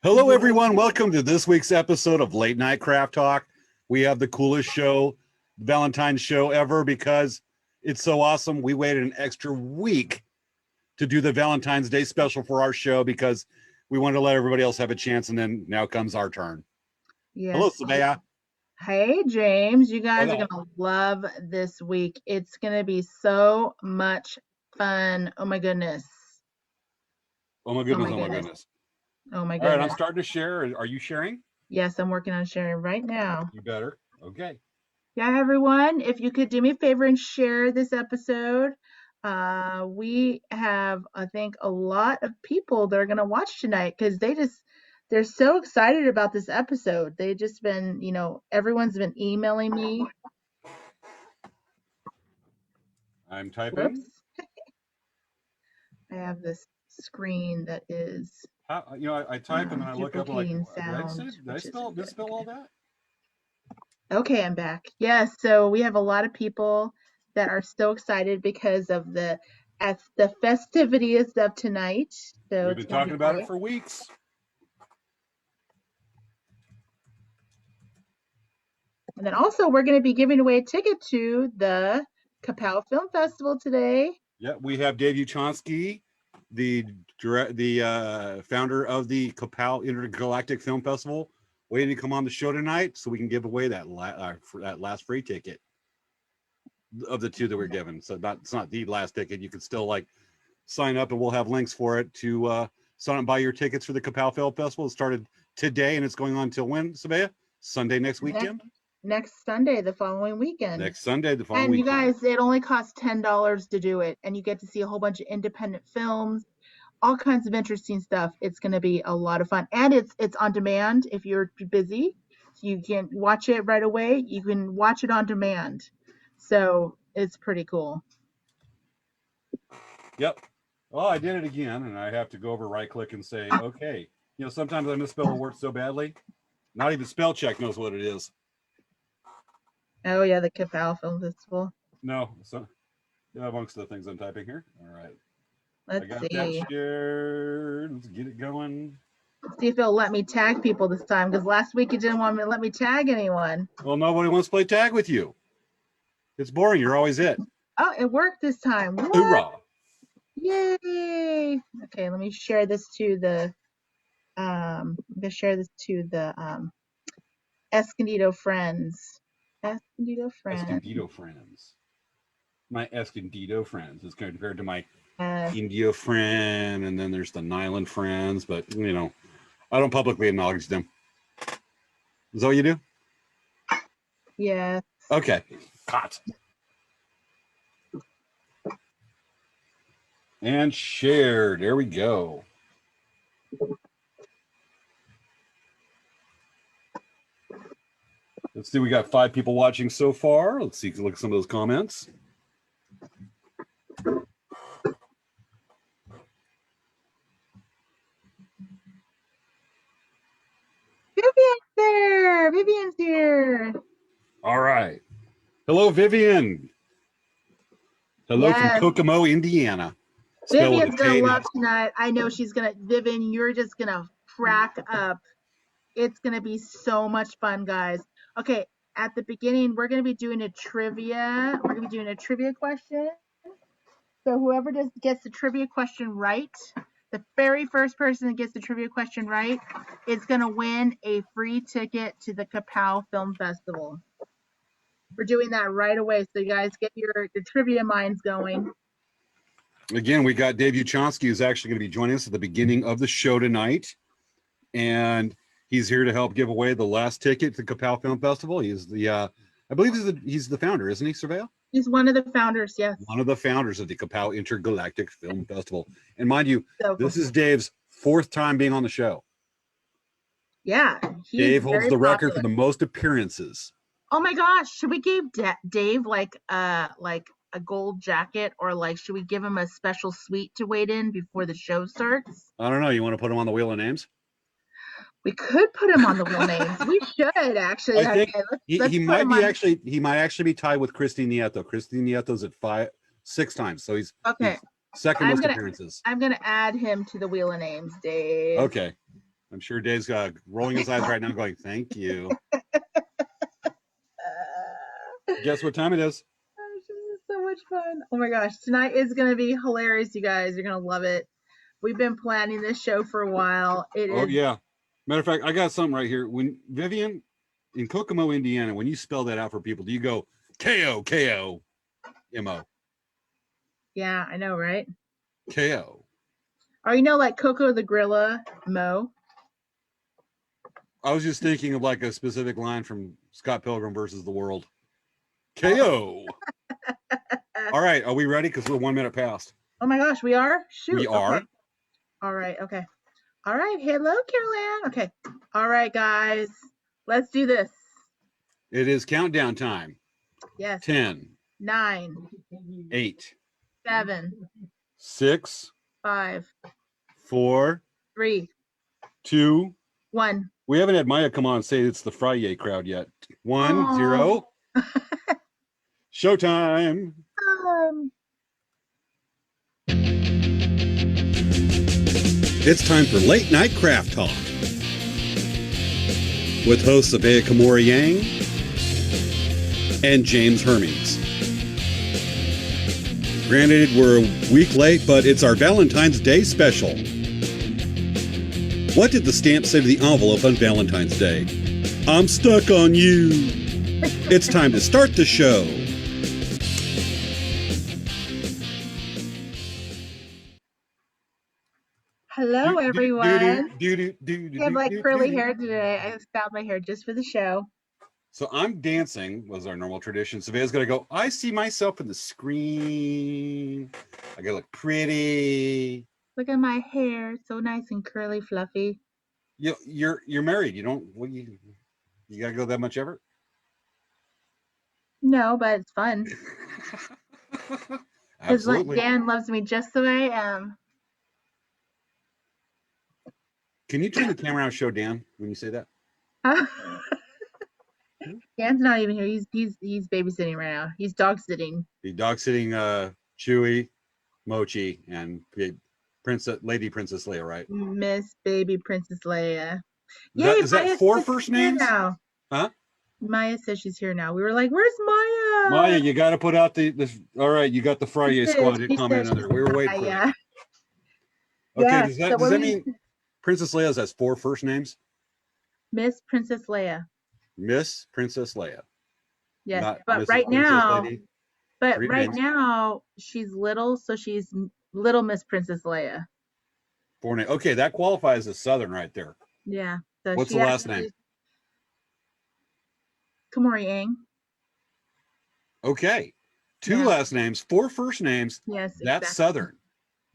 Hello, everyone. Welcome to this week's episode of Late Night Craft Talk. We have the coolest show, Valentine's show ever, because it's so awesome. We waited an extra week to do the Valentine's Day special for our show because we wanted to let everybody else have a chance, and then now comes our turn. Yes. Hello, Sabea. Hey, James. You guys are going to love this week. It's going to be so much fun. Oh, my goodness. Oh, my goodness. Oh, my goodness. Oh, my goodness. All right, I'm starting to share. Are you sharing? Yes, I'm working on sharing right now. You better. Okay. Yeah, everyone, if you could do me a favor and share this episode. We have, I think, a lot of people that are going to watch tonight because they're so excited about this episode. They've just been, everyone's been emailing me. I'm typing. I have this screen that is I type and then I look up like, did I spell all that? Okay, I'm back. Yes, so we have a lot of people that are so excited because of the festivities of tonight. So we've been talking about it for weeks. And then also we're going to be giving away a ticket to the Capella Film Festival today. Yeah, we have Dave Uchonsky, the founder of the Capella Intergalactic Film Festival, waiting to come on the show tonight, so we can give away that last free ticket of the two that we're given. So it's not the last ticket. You can still sign up, and we'll have links for it to sign up and buy your tickets for the Capella Film Festival. It started today, and it's going on till when, Sabea? Sunday next weekend. Next Sunday, the following weekend. Next Sunday, the following weekend. And you guys, it only costs $10 to do it, and you get to see a whole bunch of independent films, all kinds of interesting stuff. It's going to be a lot of fun, and it's on demand. If you're busy, you can watch it right away. You can watch it on demand, so it's pretty cool. Yep. Well, I did it again, and I have to go over, right-click, and say, okay. Sometimes I misspell a word so badly, not even spell check knows what it is. Oh yeah, the Capella Film Festival. No, so amongst the things I'm typing here. All right. Let's see. That shared. Let's get it going. Let's see if it'll let me tag people this time, because last week it didn't want me to let me tag anyone. Well, nobody wants to play tag with you. It's boring. You're always it. Oh, it worked this time. What? Hoorah! Yay! Okay, let me share this to the Escondido friends. Escondido friends. My Escondido friends is compared to my Indio friend, and then there's the Nyland friends, but I don't publicly acknowledge them. Is that what you do? Yeah. Okay. Hot. And shared. There we go. Let's see. We got 5 people watching so far. Let's see. Look at some of those comments. Vivian's here. All right. Hello, Vivian. Hello from Kokomo, Indiana. Vivian's going to love tonight. I know she's going to. Vivian, you're just going to crack up. It's going to be so much fun, guys. Okay, at the beginning, we're going to be doing a trivia. We're going to be doing a trivia question. So whoever gets the trivia question right, the very first person that gets the trivia question right is going to win a free ticket to the Capella Film Festival. We're doing that right away, so you guys get your trivia minds going. Again, we got Dave Uchonsky, who's actually going to be joining us at the beginning of the show tonight, and he's here to help give away the last ticket to the Capella Film Festival. He's the, I believe he's the founder, isn't he, Surveil? He's one of the founders, yes. One of the founders of the Capella Intergalactic Film Festival. And mind you, this is Dave's 4th time being on the show. Yeah. Dave holds the record for the most appearances. Oh my gosh, should we give Dave like a gold jacket, or should we give him a special suite to wait in before the show starts? I don't know. You want to put him on the wheel of names? We could put him on the wheel of names. We should actually. I think he might actually be tied with Christy Nieto. Christy Nieto's at 6 times, so he's second most appearances. I'm gonna add him to the wheel of names, Dave. Okay. I'm sure Dave's rolling his eyes right now, going, "Thank you." Guess what time it is? This is so much fun. Oh my gosh, tonight is gonna be hilarious, you guys. You're gonna love it. We've been planning this show for a while. Oh yeah. Matter of fact, I got something right here. When Vivian in Kokomo, Indiana, when you spell that out for people, do you go Kokomo? Yeah, I know, right? Ko. Or like Coco the Gorilla, Mo. I was just thinking of like a specific line from Scott Pilgrim versus the World. KO. All right, are we ready? Because we're 1 minute past. Oh my gosh, we are? Shoot. We are. Okay. All right, okay. All right, hello, Carolyn. Okay. All right, guys. Let's do this. It is countdown time. Yes. 10, 9, 8, 7, 6, 5, 4, 3, 2, 1. We haven't had Maya come on and say it's the Friday crowd yet. 1, Aww. 0. Showtime. It's time for Late Night Craft Talk with hosts Abaya Kamora Yang and James Hermes. Granted, we're a week late, but it's our Valentine's Day special. What did the stamp say to the envelope on Valentine's Day? I'm stuck on you. It's time to start the show. Hello, everyone. I have like curly hair today. I styled my hair just for the show. So I'm dancing, was our normal tradition. Savannah's going to go, I see myself in the screen. I got to look pretty. Look at my hair. So nice and curly, fluffy. You're married. You don't, you got to go that much effort? No, but it's fun. Because Absolutely. Dan loves me just the way I am. Can you turn the camera around and show Dan when you say that? Dan's not even here. He's babysitting right now. He's dog sitting. He's dog sitting Chewy, Mochi, and Lady Princess Leia, right? Miss Baby Princess Leia. Is that 4 first names? Now. Huh? Maya says she's here now. We were like, "Where's Maya?" Maya, you got to put out the. All right, you got the Friday squad to comment on there. We were waiting for that. Okay, yeah, does that mean Princess Leia has 4 first names? Miss Princess Leia. Miss Princess Leia. Yes, but right now, she's little, so she's Little Miss Princess Leia. 4 names. Okay, that qualifies as Southern right there. Yeah. So what's the last name? Kamora Yang. Okay. 2 last names, 4 first names. Yes. That's exactly. Southern.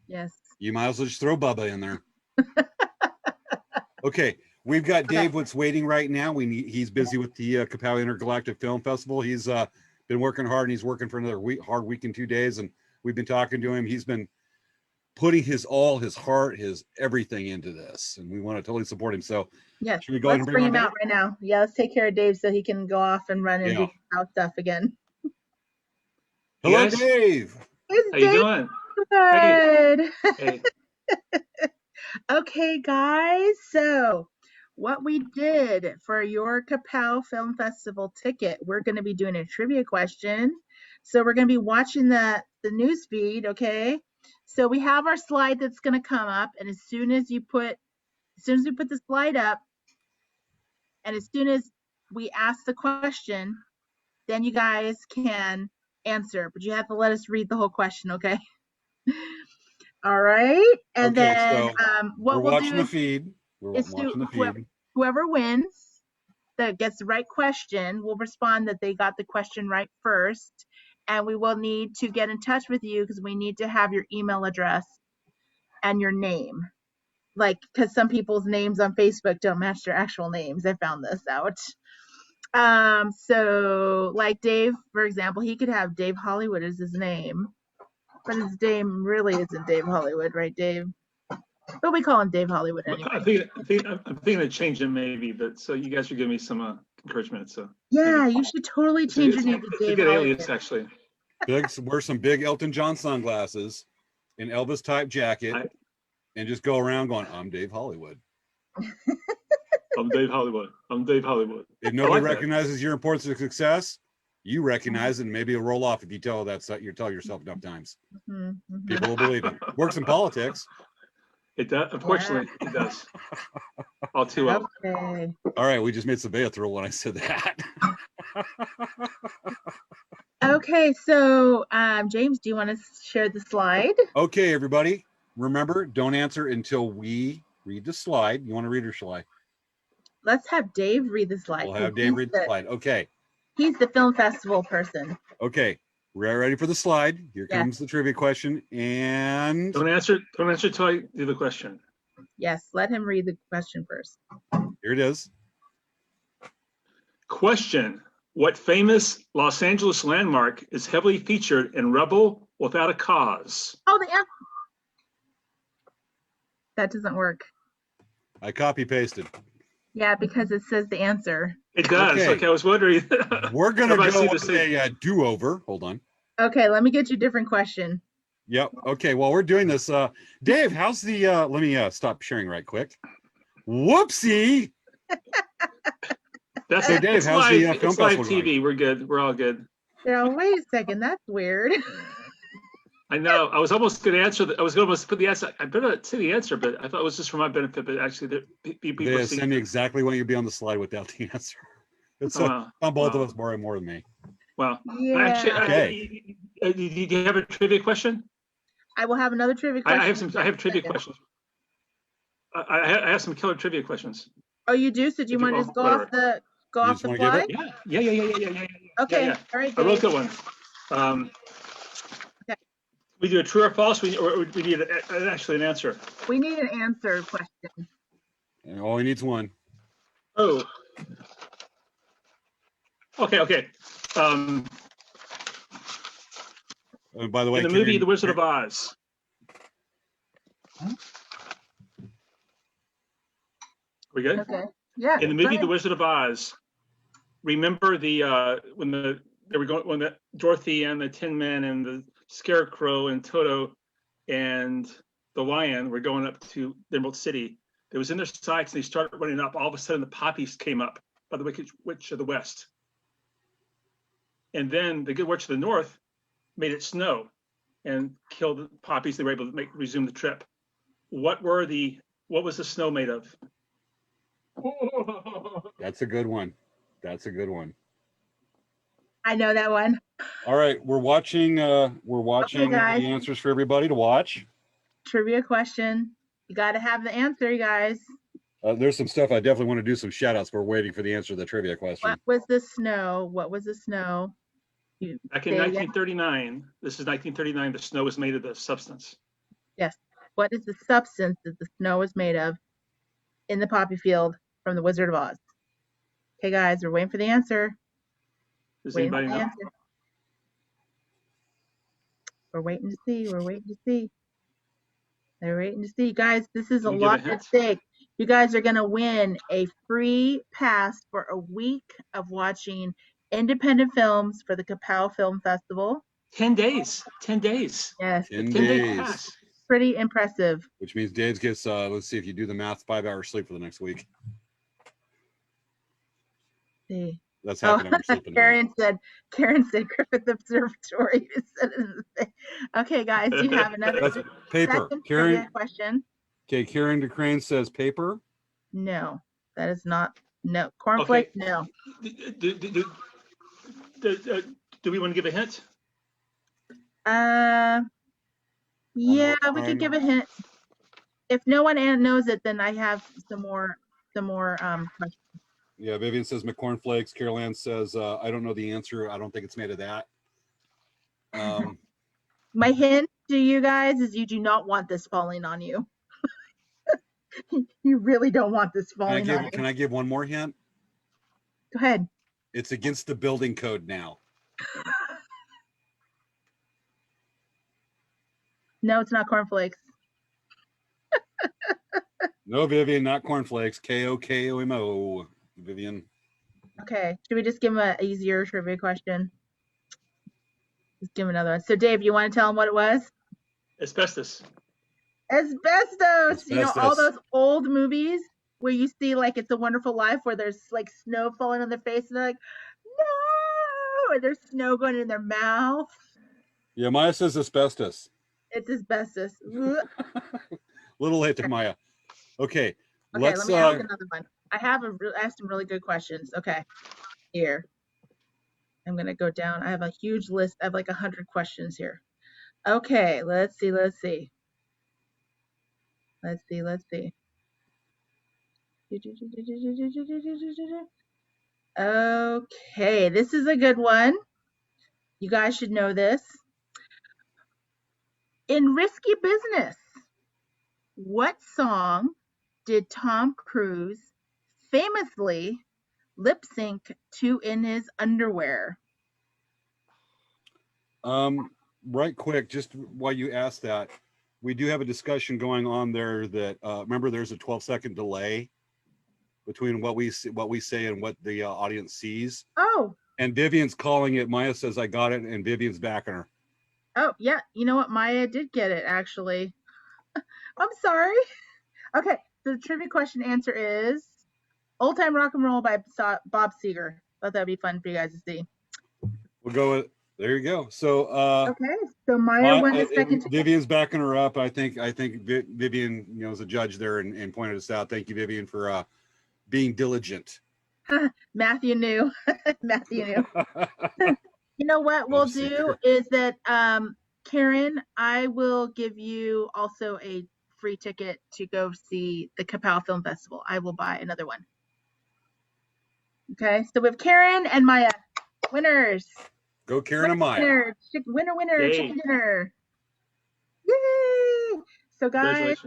Yes. You might as well just throw Bubba in there. Okay. We've got Dave what's waiting right now. He's busy with the Capella Intergalactic Film Festival. He's been working hard, and he's working for another hard week in 2 days. And we've been talking to him. He's been putting his heart, his everything into this, and we want to totally support him. So yes, should we go ahead and bring him out right now? Yeah, let's take care of Dave so he can go off and run and do house stuff again. Hello, yes. Dave. How you doing? Good. Hey. Okay, guys. So what we did for your Capella Film Festival ticket, we're going to be doing a trivia question. So we're going to be watching the news feed, okay? So we have our slide that's going to come up, and as soon as we put the slide up, and as soon as we ask the question, then you guys can answer, but you have to let us read the whole question, okay? All right, and then what we'll do is whoever wins that gets the right question will respond that they got the question right first, and we will need to get in touch with you because we need to have your email address and your name, like because some people's names on Facebook don't match their actual names. I found this out. So like Dave, for example, he could have Dave Hollywood as his name, but his name really isn't Dave Hollywood, right, Dave? But we call him Dave Hollywood anyway. I'm thinking of changing maybe, but so you guys should give me some encouragement. So yeah, you should totally change your name to Dave good Hollywood. Alias, actually. Wear some big Elton John sunglasses, an Elvis type jacket, and just go around going, "I'm Dave Hollywood." I'm Dave Hollywood. I'm Dave Hollywood. If nobody like that. recognizes your importance of success, you recognize it, and maybe it'll roll off if you tell you tell yourself enough times. People will believe it. Works in politics. It does. Unfortunately, it does. All too well. Okay. All right, we just made Sabea thrill when I said that. Okay, so James, do you want to share the slide? Okay, everybody. Remember, don't answer until we read the slide. You want to read or shall I? Let's have Dave read the slide. We'll have Dave read the slide. Okay. He's the film festival person. Okay. We're ready for the slide. Here comes the trivia question. And don't answer until I do the question. Yes, let him read the question first. Here it is. Question. What famous Los Angeles landmark is heavily featured in Rebel Without a Cause? Oh, the answer. That doesn't work. I copy pasted. Yeah, because it says the answer. It does. Okay, I was wondering. We're going to go with a do-over. Hold on. Okay, let me get you a different question. Yep. Okay, while we're doing this, Dave, how's the, let me stop sharing right quick. Whoopsie. That's so Dave, how's the film live festival TV. going? We're good. We're all good. Now, wait a second. That's weird. I know. I was almost going to answer. I was going to put the answer. I better say the answer, but I thought it was just for my benefit. But actually, people they send me exactly when you'd be on the slide without the answer. It's on both of us more than me. Well, yeah. Actually, do you have a trivia question? I will have another trivia question. I have trivia questions. I have some killer trivia questions. Oh, you do? So do you want to just go off the fly? Yeah. Okay. Yeah. All right. I wrote that one. Okay. We do a true or false, or we need actually an answer. We need an answer question. And all he needs one. Oh. Okay. By the way, in the movie The Wizard of Oz. We good? Okay. Yeah. In the movie The Wizard of Oz, remember when Dorothy and the Tin Man and the Scarecrow and Toto and the Lion were going up to the Emerald City. They was in their sights and they started running up. All of a sudden, the poppies came up by the Wicked Witch of the West. And then the Good Witch of the North made it snow and killed the poppies. They were able to resume the trip. What was the snow made of? That's a good one. I know that one. All right, we're watching the answers for everybody to watch. Trivia question. You got to have the answer, you guys. There's some stuff I definitely want to do some shout outs. We're waiting for the answer to the trivia question. What was the snow? Back in 1939, this is 1939, the snow was made of the substance. Yes. What is the substance that the snow is made of in the poppy field from The Wizard of Oz? Okay, guys, we're waiting for the answer. Does anybody know? We're waiting to see. They're waiting to see. Guys, this is a lot at stake. You guys are going to win a free pass for a week of watching independent films for the Capella Film Festival. 10 days. Yes. 10 days. Pass. Pretty impressive. Which means Dave gets, let's see if you do the math, 5 hours sleep for the next week. See. That's happening. Karen said Griffith Observatory. Okay, guys, do you have another? That's paper. Karen question. Okay, Karen DeCrane says paper. No, that is not. No, cornflake. Okay. No. Do we want to give a hint? Yeah, we could give a hint. If no one knows it, then I have some more questions. Yeah, Vivian says McCornflakes. Carol Ann says, I don't know the answer. I don't think it's made of that. My hint to you guys is you do not want this falling on you. You really don't want this falling on you. Can I give one more hint? Go ahead. It's against the building code now. No, it's not cornflakes. No, Vivian, not cornflakes. KOKOMO. Vivian. Okay. Should we just give him an easier trivia question? Just give him another one. So, Dave, you want to tell him what it was? Asbestos. Asbestos. You know, all those old movies where you see like It's a Wonderful Life, where there's like snow falling on their face, and they're like, no, and there's snow going in their mouth. Yeah, Maya says asbestos. It's asbestos. Ugh. Little late to Maya. Okay, Okay, let's. let me ask another one. I have some really good questions. Okay, here. I'm gonna go down. I have a huge list. I have like 100 questions here. Okay, let's see. Okay, this is a good one. You guys should know this. In Risky Business, what song did Tom Cruise famously lip sync to in his underwear? Right quick, just while you ask that, we do have a discussion going on there that remember there's a 12-second delay between what we say and what the audience sees. Oh. And Vivian's calling it. Maya says I got it, and Vivian's backing her. Oh, yeah. You know what? Maya did get it, actually. I'm sorry. Okay, so the trivia question answer is Old Time Rock and Roll by Bob Seger. Thought that'd be fun for you guys to see. We'll go with, there you go. So okay, so Maya won the second. Vivian's backing her up. I think Vivian, is a judge there and pointed us out. Thank you, Vivian, for being diligent. Matthew knew. Matthew knew. You know what we'll do is that Karen, I will give you also a free ticket to go see the Capella Film Festival. I will buy another one. Okay, so we have Karen and Maya. Winners. Go Karen and Maya. Winner, chicken dinner. Yay! So guys,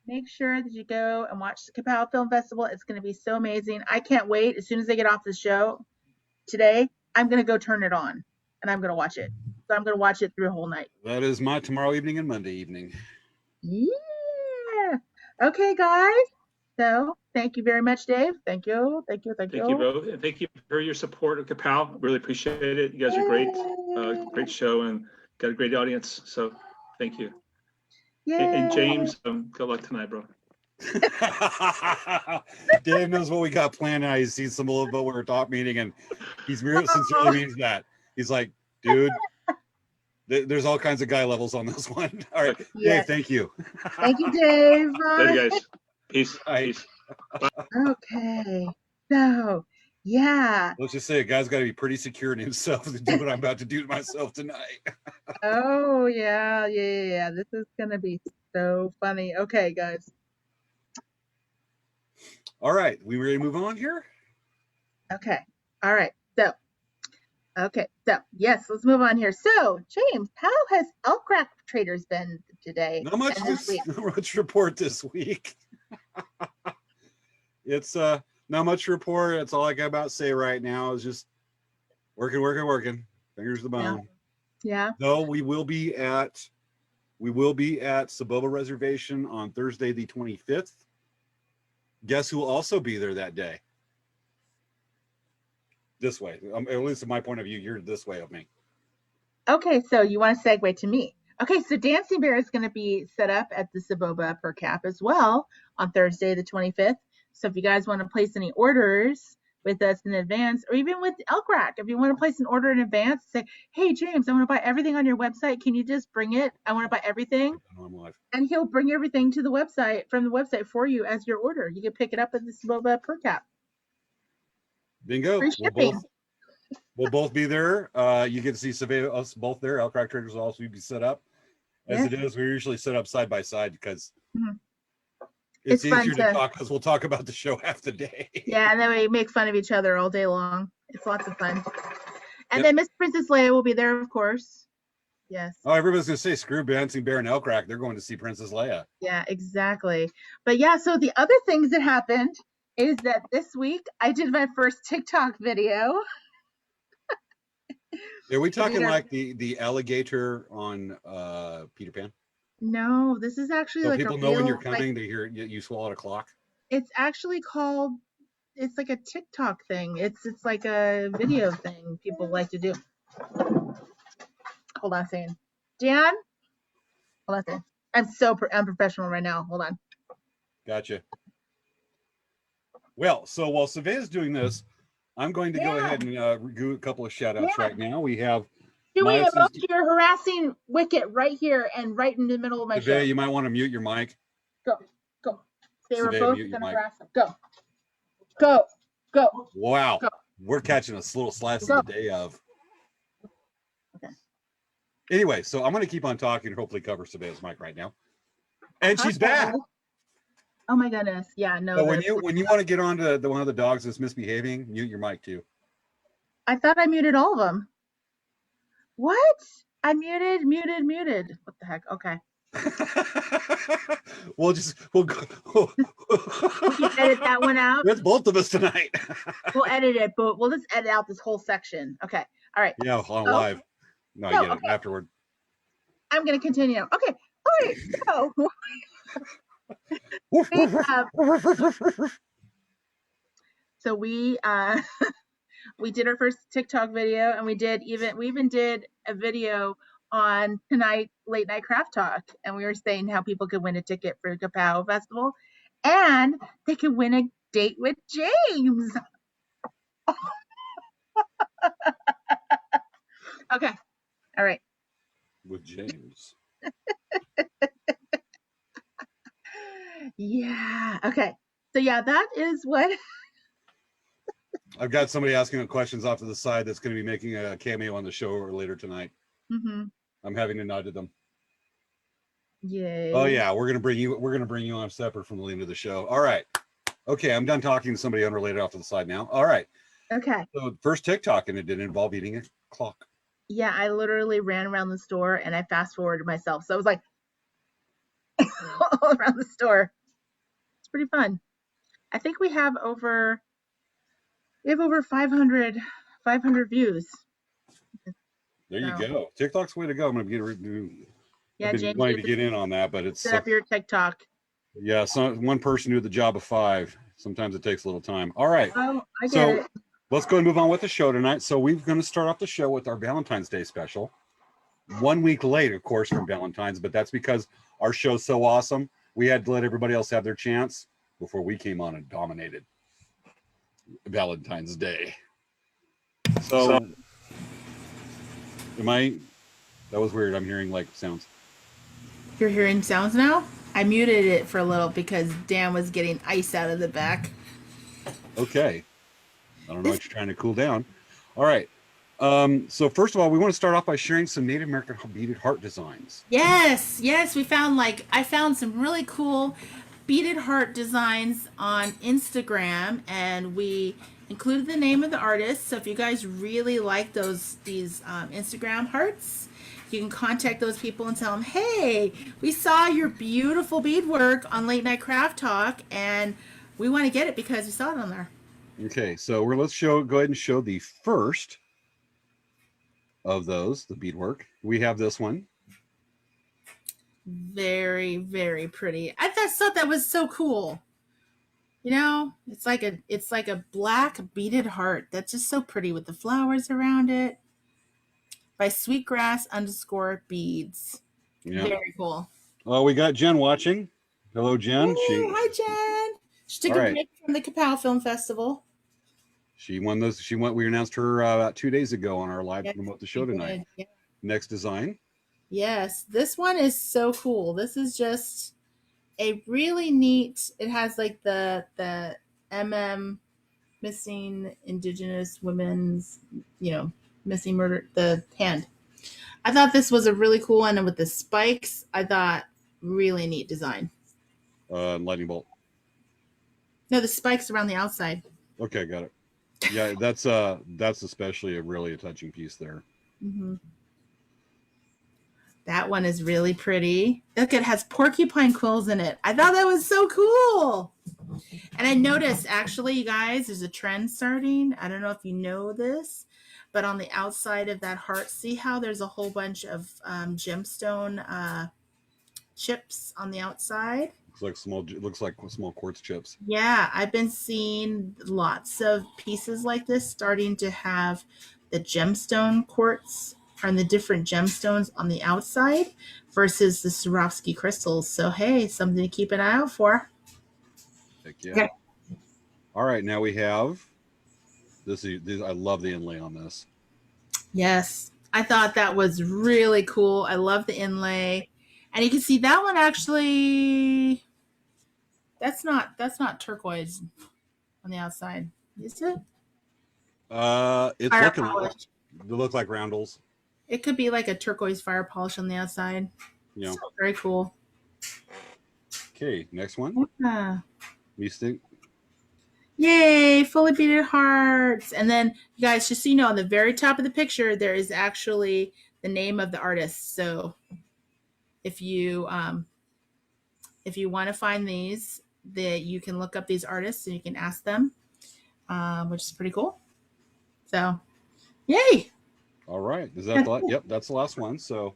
make sure that you go and watch the Capella Film Festival. It's going to be so amazing. I can't wait. As soon as they get off the show today, I'm going to go turn it on and I'm going to watch it. So I'm going to watch it through a whole night. That is my tomorrow evening and Monday evening. Yeah. Okay, guys. So thank you very much, Dave. Thank you. Thank you, bro. And thank you for your support of Capella. Really appreciate it. You guys are great. Great show and got a great audience. So thank you. And James, good luck tonight, bro. Dave knows what we got planned. He's seen some of what we're top meeting, and he's sincerely means that. He's like, dude, there's all kinds of guy levels on this one. All right, Dave, thank you. Thank you, Dave. Later, guys. Peace. Peace. Okay, so yeah. Let's just say a guy's got to be pretty secure in himself to do what I'm about to do to myself tonight. Oh yeah. This is gonna be so funny. Okay, guys. All right, we ready to move on here? Okay. All right. So yes, let's move on here. So, James, how has Elkrack Traders been today? Not much report this week. It's not much report. That's all I got about to say right now. Is just working. Fingers to the bone. Yeah. Though we will be at Saboba Reservation on Thursday the 25th. Guess who will also be there that day? This way. At least in my point of view, you're this way of me. Okay, so you want to segue to me. Okay, so Dancing Bear is going to be set up at the Saboba per cap as well on Thursday the 25th. So if you guys want to place any orders with us in advance, or even with Elkrack, if you want to place an order in advance, say, hey, James, I want to buy everything on your website. Can you just bring it? I want to buy everything. And he'll bring everything to the website, from the website for you as your order. You can pick it up at the Saboba per cap. Bingo. We'll both be there. You get to see us both there. Elkrack Traders will also be set up. As it is, we're usually set up side by side because it's easier to talk, because we'll talk about the show half the day. Yeah, and then we make fun of each other all day long. It's lots of fun. And then Miss Princess Leia will be there, of course. Yes. Oh, everybody's going to say, screw Dancing Bear and Elkrack. They're going to see Princess Leia. Yeah, exactly. But yeah, so the other things that happened is that this week I did my first TikTok video. Are we talking like the alligator on Peter Pan? No, this is actually so like people know when you're coming. They hear you swallowed a clock. It's actually called. It's like a TikTok thing. It's like a video thing people like to do. Hold on a second, Dan. Hold on a second. I'm so unprofessional right now. Hold on. Gotcha. Well, so while Savea's doing this, I'm going to go Yeah. ahead and do a couple of shout outs Yeah. right now. We have Should we my evoke your harassing wicket right here and right in the middle of my show? Savea, you might want to mute your mic. Go. They were Savea, both mute your gonna mic. harass him. Go. Wow. Go. We're catching a little slice Go. of the day of. Okay. Anyway, so I'm going to keep on talking and hopefully cover Savea's mic right now. And she's back. Oh my goodness. Yeah, no. So when you want to get on to one of the dogs that's misbehaving, mute your mic too. I thought I muted all of them. What? I muted. What the heck? Okay. we'll edit that one out. That's both of us tonight. We'll edit it, but we'll just edit out this whole section. Okay. All right. Yeah, on live. No, I get it afterward. I'm gonna continue. Okay. All right. So we we did our first TikTok video, and we even did a video on tonight Late Night Craft Talk, and we were saying how people could win a ticket for the Capella Festival, and they could win a date with James. Okay. All right. With James. Yeah. Okay. So yeah, that is what. I've got somebody asking questions off to the side that's going to be making a cameo on the show later tonight. Mm-hmm. I'm having to nod to them. Yay. Oh yeah, we're gonna bring you on separate from the end of the show. All right. Okay, I'm done talking to somebody unrelated off to the side now. All right. Okay. So first TikTok, and it didn't involve eating a clock. Yeah, I literally ran around the store and I fast forwarded myself. So I was like all around the store. It's pretty fun. I think we have over 500 views. There you go. TikTok's the way to go. I'm gonna Yeah, I've been James, wanting to get in on that, but it's set up your TikTok. Yeah, so one person do the job of 5. Sometimes it takes a little time. All right. Oh, I get it. Let's go and move on with the show tonight. So we're going to start off the show with our Valentine's Day special. 1 week late, of course, from Valentine's, but that's because our show's so awesome. We had to let everybody else have their chance before we came on and dominated Valentine's Day. So that was weird. I'm hearing like sounds. You're hearing sounds now? I muted it for a little because Dan was getting ice out of the back. Okay. I don't know what you're trying to cool down. All right. So first of all, we want to start off by sharing some Native American beaded heart designs. Yes. I found some really cool beaded heart designs on Instagram, and we included the name of the artist. So if you guys really like these Instagram hearts, you can contact those people and tell them, hey, we saw your beautiful beadwork on Late Night Craft Talk, and we want to get it because we saw it on there. Okay, so let's go ahead and show the first of those, the beadwork. We have this one. Very, very pretty. I just thought that was so cool. You know, it's like a black beaded heart that's just so pretty with the flowers around it. By Sweetgrass_beads. Yeah. Very cool. Oh, we got Jen watching. Hello, Jen. Hi, Jen. She took a break from the Capella Film Festival. She won those. We announced her about 2 days ago on our live promote the show tonight. Yeah. Next design. Yes, this one is so cool. This is just a really neat. It has like the missing Indigenous women's, missing murder, the hand. I thought this was a really cool one, and with the spikes, I thought really neat design. Lightning bolt. No, the spikes around the outside. Okay, got it. Yeah, that's especially a touching piece there. Mm-hmm. That one is really pretty. Look, it has porcupine quills in it. I thought that was so cool. And I noticed, actually, you guys, there's a trend starting. I don't know if you know this, but on the outside of that heart, see how there's a whole bunch of gemstone chips on the outside? Looks like small quartz chips. Yeah, I've been seeing lots of pieces like this starting to have the gemstone quartz and the different gemstones on the outside versus the Swarovski crystals. So, hey, something to keep an eye out for. Heck yeah. Okay. All right, now we have this. I love the inlay on this. Yes. I thought that was really cool. I love the inlay. And you can see that one actually that's not turquoise on the outside. Is it? It's Fire looking polish. they look like roundels. It could be like a turquoise fire polish on the outside. You know. So very cool. Okay, next one. Yeah. We think. Yay, fully beaded hearts. And then you guys, just so you know, on the very top of the picture, there is actually the name of the artist. So if you want to find these, that you can look up these artists and you can ask them, which is pretty cool. So, yay! All right, is that the, yep? That's the last one. So,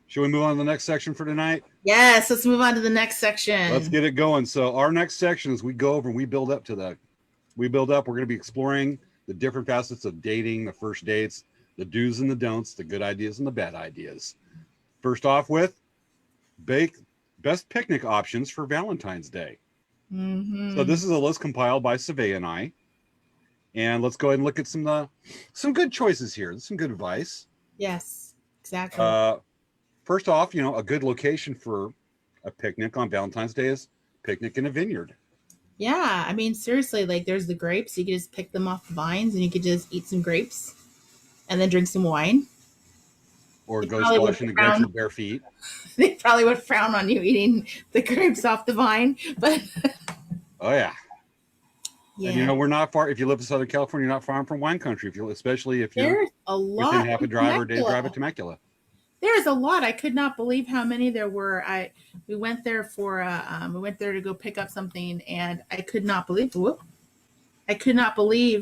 should we move on to the next section for tonight? Yes, let's move on to the next section. Let's get it going. So, our next section is we go over and we build up to the. We build up. We're going to be exploring the different facets of dating, the first dates, the do's and the don'ts, the good ideas and the bad ideas. First off with best picnic options for Valentine's Day. Mm-hmm. So this is a list compiled by Savea and I. And let's go ahead and look at some good choices here. Some good advice. Yes, exactly. First off, a good location for a picnic on Valentine's Day is picnic in a vineyard. Yeah, I mean, seriously, like there's the grapes. You could just pick them off the vines and you could just eat some grapes and then drink some wine. Or go squash in the grapes with bare feet. They probably would frown on you eating the grapes off the vine, but oh yeah. Yeah. And we're not far. If you live in Southern California, you're not far from wine country. Especially if you're there's a lot within half a drive or day drive at Temecula. There's a lot. I could not believe how many there were. We went there to go pick up something, and I could not believe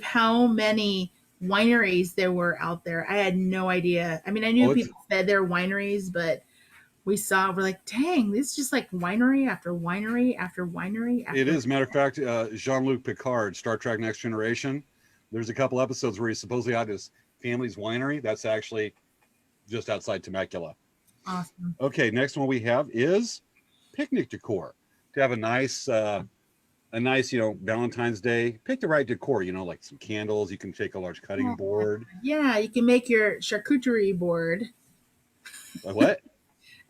how many wineries there were out there. I had no idea. I mean, I knew people said there were wineries, but we're like, dang, this is just like winery after winery after winery. It is. Matter of fact, Jean-Luc Picard, Star Trek Next Generation, there's a couple episodes where he's supposedly at his family's winery. That's actually just outside Temecula. Awesome. Okay, next one we have is picnic decor. To have a nice Valentine's Day, pick the right decor, like some candles. You can take a large cutting board. Yeah, you can make your charcuterie board. What?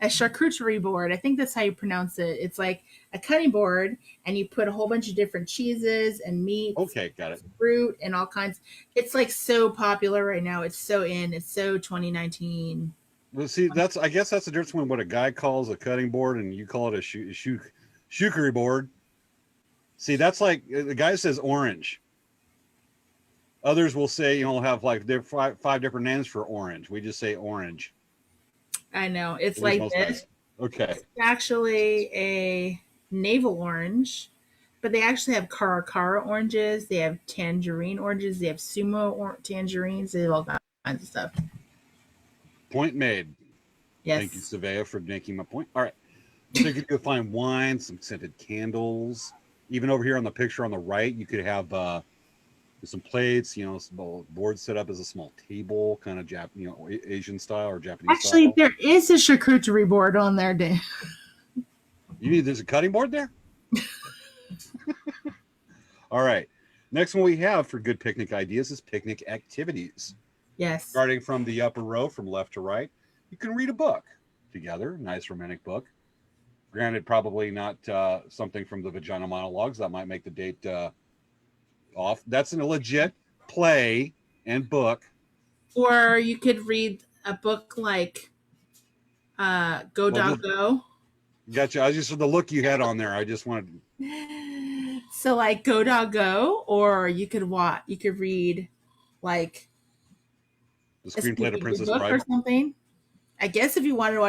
A charcuterie board. I think that's how you pronounce it. It's like a cutting board, and you put a whole bunch of different cheeses and meats. Okay, got it. Fruit and all kinds. It's like so popular right now. It's so in. It's so 2019. Well, see, I guess that's the difference between what a guy calls a cutting board and you call it a charcuterie board. See, that's like the guy says orange. Others will say, have like there are five different names for orange. We just say orange. I know. It's like this. Guys. Okay. It's actually a navel orange, but they actually have cara oranges. They have tangerine oranges. They have sumo tangerines. They have all kinds of stuff. Point made. Yes. Thank you, Savea, for making my point. All right. So you could find wine, some scented candles. Even over here on the picture on the right, you could have some plates, some board set up as a small table, kind of Asian style or Japanese Actually, style. there is a charcuterie board on there, Dan. There's a cutting board there? All right. Next one we have for good picnic ideas is picnic activities. Yes. Starting from the upper row, from left to right, you can read a book together, nice romantic book. Granted, probably not something from the Vagina Monologues that might make the date off. That's a legit play and book. Or you could read a book like Go Dog Go. Gotcha. I just, the look you had on there, I just wanted. So like Go Dog Go, or you could read like the screenplay to Princess book Bride or something. I guess if you wanted to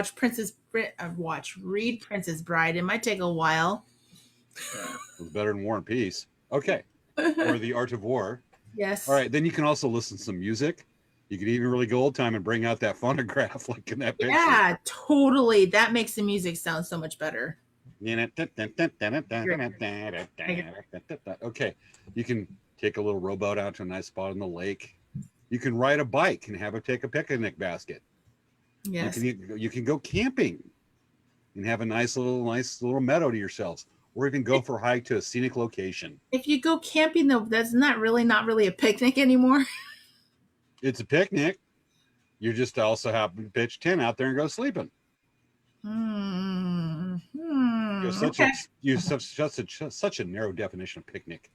read Princess Bride, it might take a while. It's better than War and Peace. Okay. Or The Art of War. Yes. All right. Then you can also listen to some music. You could even really go old time and bring out that phonograph like in that picture. Yeah, totally. That makes the music sound so much better. Okay. You can take a little rowboat out to a nice spot on the lake. You can ride a bike and take a picnic basket. Yes. You can go camping and have a nice little meadow to yourselves. or even go for a hike to a scenic location. If you go camping, though, that's not really a picnic anymore. It's a picnic. You just also happen to pitch tent out there and go sleeping. Okay. You have such a narrow definition of picnic.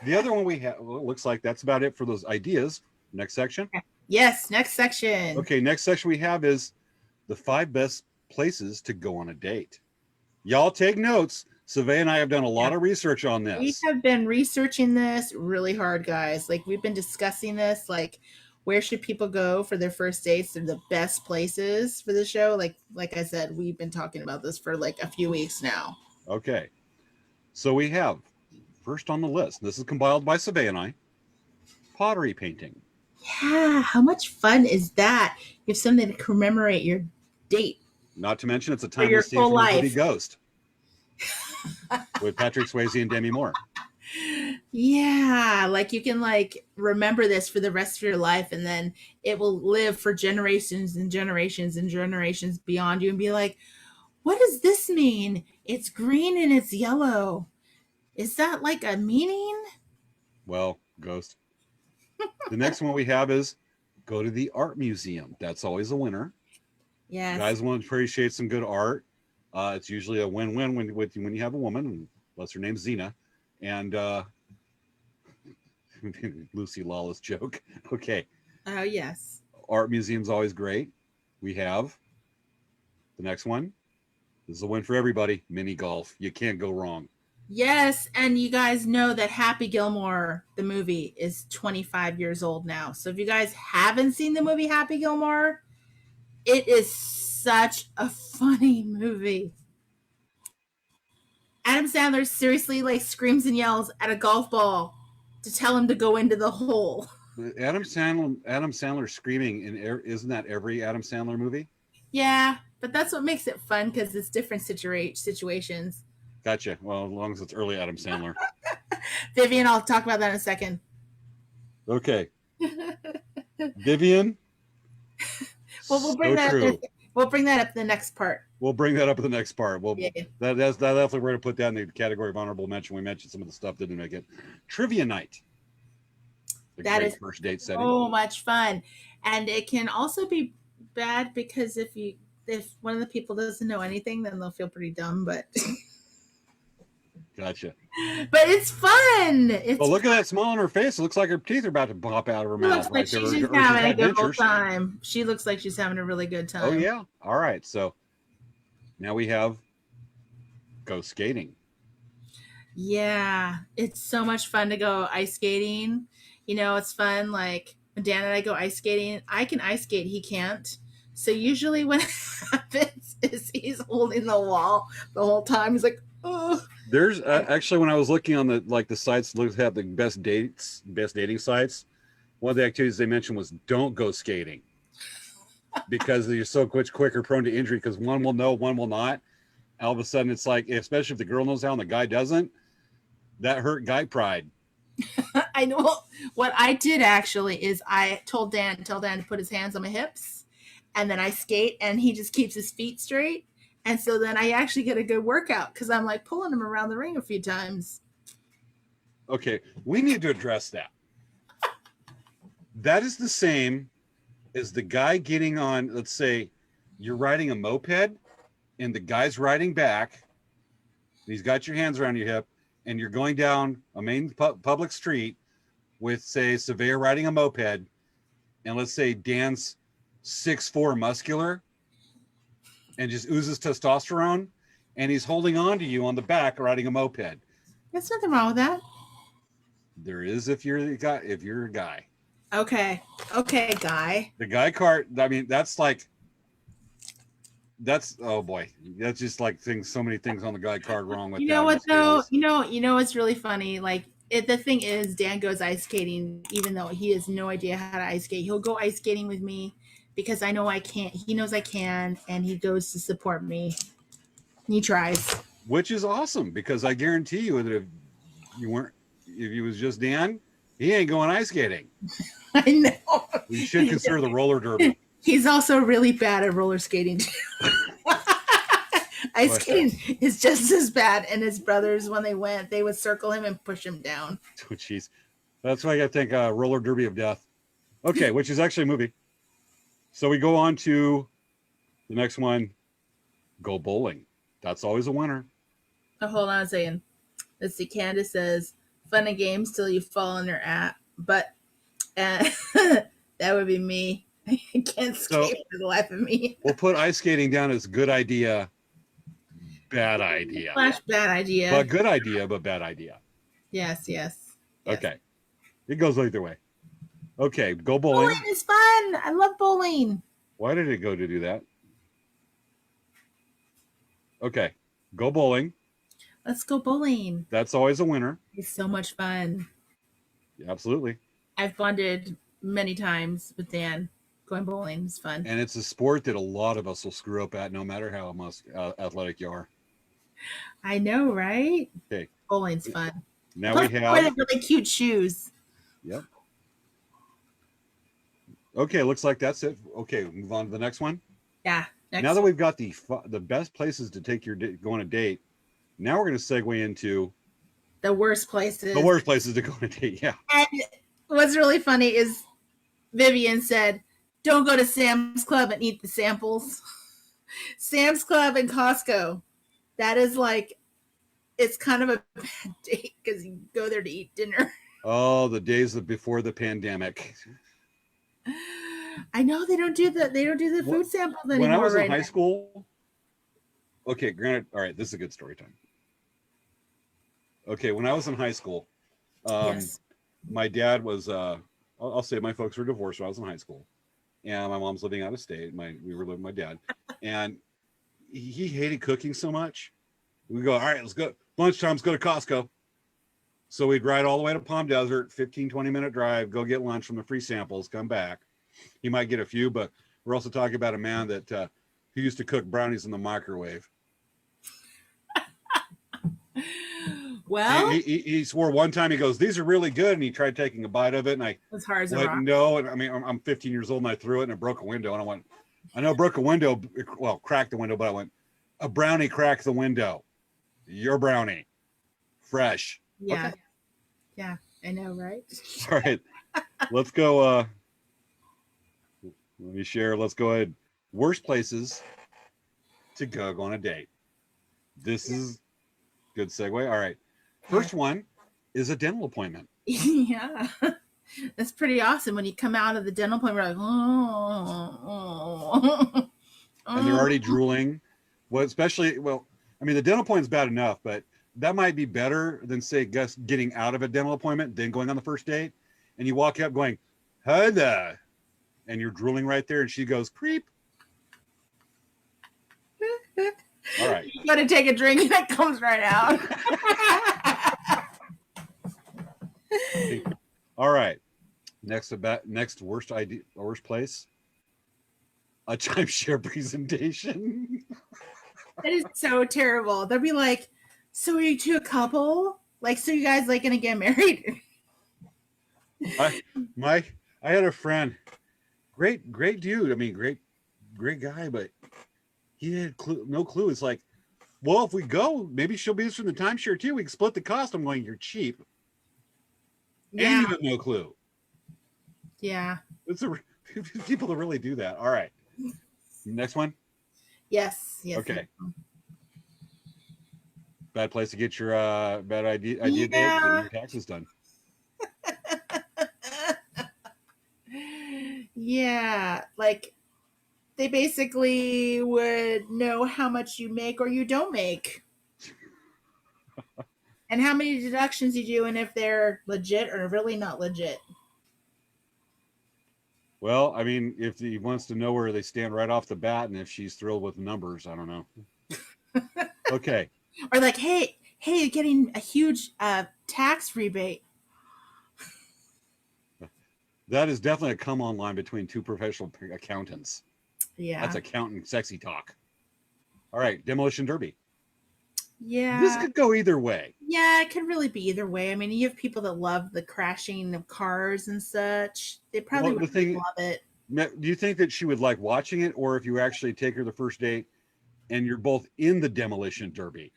The other one we have, well, it looks like that's about it for those ideas. Next section. Yes, next section. Okay, next section we have is the 5 best places to go on a date. Y'all take notes. Survey and I have done a lot of research on this. We have been researching this really hard, guys. Like, we've been discussing this, like, where should people go for their first dates and the best places for the show. Like I said, we've been talking about this for like a few weeks now. Okay. So we have first on the list, this is compiled by Survey and I, pottery painting. Yeah, how much fun is that? You have something to commemorate your date. Not to mention it's a For your timeless scene from full the movie life. Ghost with Patrick Swayze and Demi Moore. Yeah, like you can like remember this for the rest of your life, and then it will live for generations and generations and generations beyond you, and be like, what does this mean? It's green and it's yellow. Is that like a meaning? Well, Ghost. The next one we have is go to the art museum. That's always a winner. Yes. Guys want to appreciate some good art. It's usually a win-win when you have a woman, unless her name's Xena, and Lucy Lawless joke. Okay. Oh, yes. Art museum's always great. We have the next one. This is a win for everybody. Mini golf. You can't go wrong. Yes, and you guys know that Happy Gilmore, the movie, is 25 years old now. So if you guys haven't seen the movie Happy Gilmore, it is such a funny movie. Adam Sandler seriously like screams and yells at a golf ball to tell him to go into the hole. Adam Sandler screaming isn't that every Adam Sandler movie? Yeah, but that's what makes it fun because it's different situations. Gotcha. Well, as long as it's early Adam Sandler. Vivian, I'll talk about that in a second. Okay. Vivian. Well, we'll bring that up in the next part. We'll bring that up in the next part. Well, Yeah. that's definitely we're going to put that in the category of honorable mention. We mentioned some of the stuff that didn't make it. Trivia night. That is first date setting. So much fun, and it can also be bad because if one of the people doesn't know anything, then they'll feel pretty dumb. But Gotcha. But it's fun. Well, look at that smile on her face. It looks like her teeth are about to pop out of her mouth. Looks like she's just having a good old time. She looks like she's having a really good time. Oh yeah. All right. So now we have go skating. Yeah, it's so much fun to go ice skating. You know, it's fun. Like when Dan and I go ice skating, I can ice skate, he can't. So usually what happens is he's holding the wall the whole time. He's like, oh. There's actually, when I was looking on the sites that have the best dating sites, one of the activities they mentioned was don't go skating because you're so much quicker prone to injury because one will know, one will not. All of a sudden, it's like, especially if the girl knows how and the guy doesn't, that hurt guy pride. I know. What I did actually is I told Dan to put his hands on my hips, and then I skate, and he just keeps his feet straight. And so then I actually get a good workout because I'm like pulling him around the ring a few times. Okay, we need to address that. That is the same as the guy getting on, let's say you're riding a moped and the guy's riding back. He's got your hands around your hip and you're going down a main public street with, say, Surveyor riding a moped. And let's say Dan's 6'4" muscular and just oozes testosterone, and he's holding on to you on the back riding a moped. There's nothing wrong with that. There is if you're a guy. Okay, guy. The guy cart. I mean, that's oh boy, that's just like so many things on the guy card wrong with. You know what though? You know what's really funny? Like the thing is, Dan goes ice skating even though he has no idea how to ice skate. He'll go ice skating with me because I know I can't. He knows I can, and he goes to support me. He tries, which is awesome because I guarantee you that if he was just Dan, he ain't going ice skating. I know. We should consider the roller derby. He's also really bad at roller skating too. Ice skating is just as bad. And his brothers, when they went, they would circle him and push him down. Oh, jeez. That's why I think Roller Derby of Death. Okay, which is actually a movie. So we go on to the next one. Go bowling. That's always a winner. Oh, hold on a second. Let's see. Candace says, fun and games till you fall in your app. But that would be me. I can't skate for the life of me. We'll put ice skating down as good idea, bad idea. Bad idea. But good idea, but bad idea. Yes. Okay. It goes either way. Okay, go bowling. Bowling is fun. I love bowling. Why did it go to do that? Okay, go bowling. Let's go bowling. That's always a winner. It's so much fun. Absolutely. I've bonded many times with Dan. Going bowling is fun. And it's a sport that a lot of us will screw up at no matter how athletic you are. I know, right? Okay. Bowling's fun. Now Plus, we have... wear the really cute shoes. Yep. Okay, looks like that's it. Okay, move on to the next one. Yeah. Now that we've got the best places to take go on a date, now we're going to segue into the worst places. The worst places to go on a date, yeah. And what's really funny is Vivian said, don't go to Sam's Club and eat the samples. Sam's Club and Costco. That is like, it's kind of a bad date because you go there to eat dinner. Oh, the days before the pandemic. I know they don't do the food samples anymore. When I was in high school, okay, granted, all right, this is a good story time. Okay, when I was in high school, yes. My dad was, I'll say my folks were divorced when I was in high school, and my mom's living out of state. We were living with my dad, and he hated cooking so much. We go, all right, let's go. Lunchtime, let's go to Costco. So we'd ride all the way to Palm Desert, 15, 20-minute drive, go get lunch from the free samples, come back. He might get a few, but we're also talking about a man that who used to cook brownies in the microwave. Well, he swore one time, he goes, these are really good. And he tried taking a bite of it. And I as hard as went, no. And I mean, I'm 15 years old and I threw it and it broke a window. And I went, I know it broke a window, well, cracked the window, but I went, a brownie cracked the window. Your brownie. Fresh. Yeah. Okay. Yeah, I know, right? All right. Let's go. Let me share. Let's go ahead. Worst places to go on a date. This is good segue. All right. First one is a dental appointment. Yeah. That's pretty awesome. When you come out of the dental appointment, you're like, oh. And they're already drooling. Well, especially, well, I mean, the dental appointment's bad enough, but that might be better than, say, getting out of a dental appointment, then going on the first date. And you walk up going, hi there. And you're drooling right there. And she goes, creep. All right. You got to take a drink and it comes right out. All right. Next worst place. A timeshare presentation. That is so terrible. They'll be like, so are you two a couple? Like, so you guys like gonna get married? I had a friend, great dude. I mean, great guy, but he had no clue. It's like, well, if we go, maybe she'll be from the timeshare too. We can split the cost. I'm going, you're cheap. Yeah. And you have no clue. Yeah. It's people that really do that. All right. Next one. Yes. Okay. Bad place to get your bad idea date, get your taxes done. Yeah, like they basically would know how much you make or you don't make. And how many deductions you do and if they're legit or really not legit. Well, I mean, if he wants to know where they stand right off the bat and if she's thrilled with numbers, I don't know. Okay. Or like, hey, you're getting a huge tax rebate. That is definitely a come on line between two professional accountants. Yeah. That's accountant sexy talk. All right, Demolition Derby. Yeah. This could go either way. Yeah, it could really be either way. I mean, you have people that love the crashing of cars and such. They probably would love it. Do you think that she would like watching it, or if you actually take her the first date and you're both in the Demolition Derby.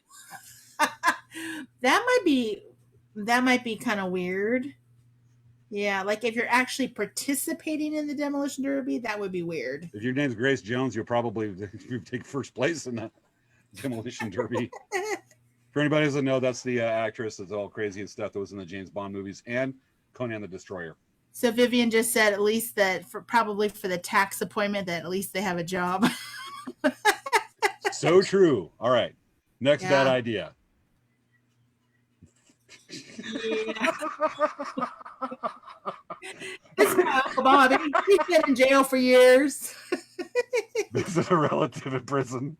That might be kind of weird. Yeah, like if you're actually participating in the Demolition Derby, that would be weird. If your name's Grace Jones, you'll probably take first place in the Demolition Derby. For anybody who doesn't know, that's the actress that's all crazy and stuff that was in the James Bond movies and Conan the Destroyer. So Vivian just said at least that probably for the tax appointment that at least they have a job. So true. All right. Next bad idea. Yeah. This guy, Uncle Bob, he's been in jail for years. Visit a relative in prison.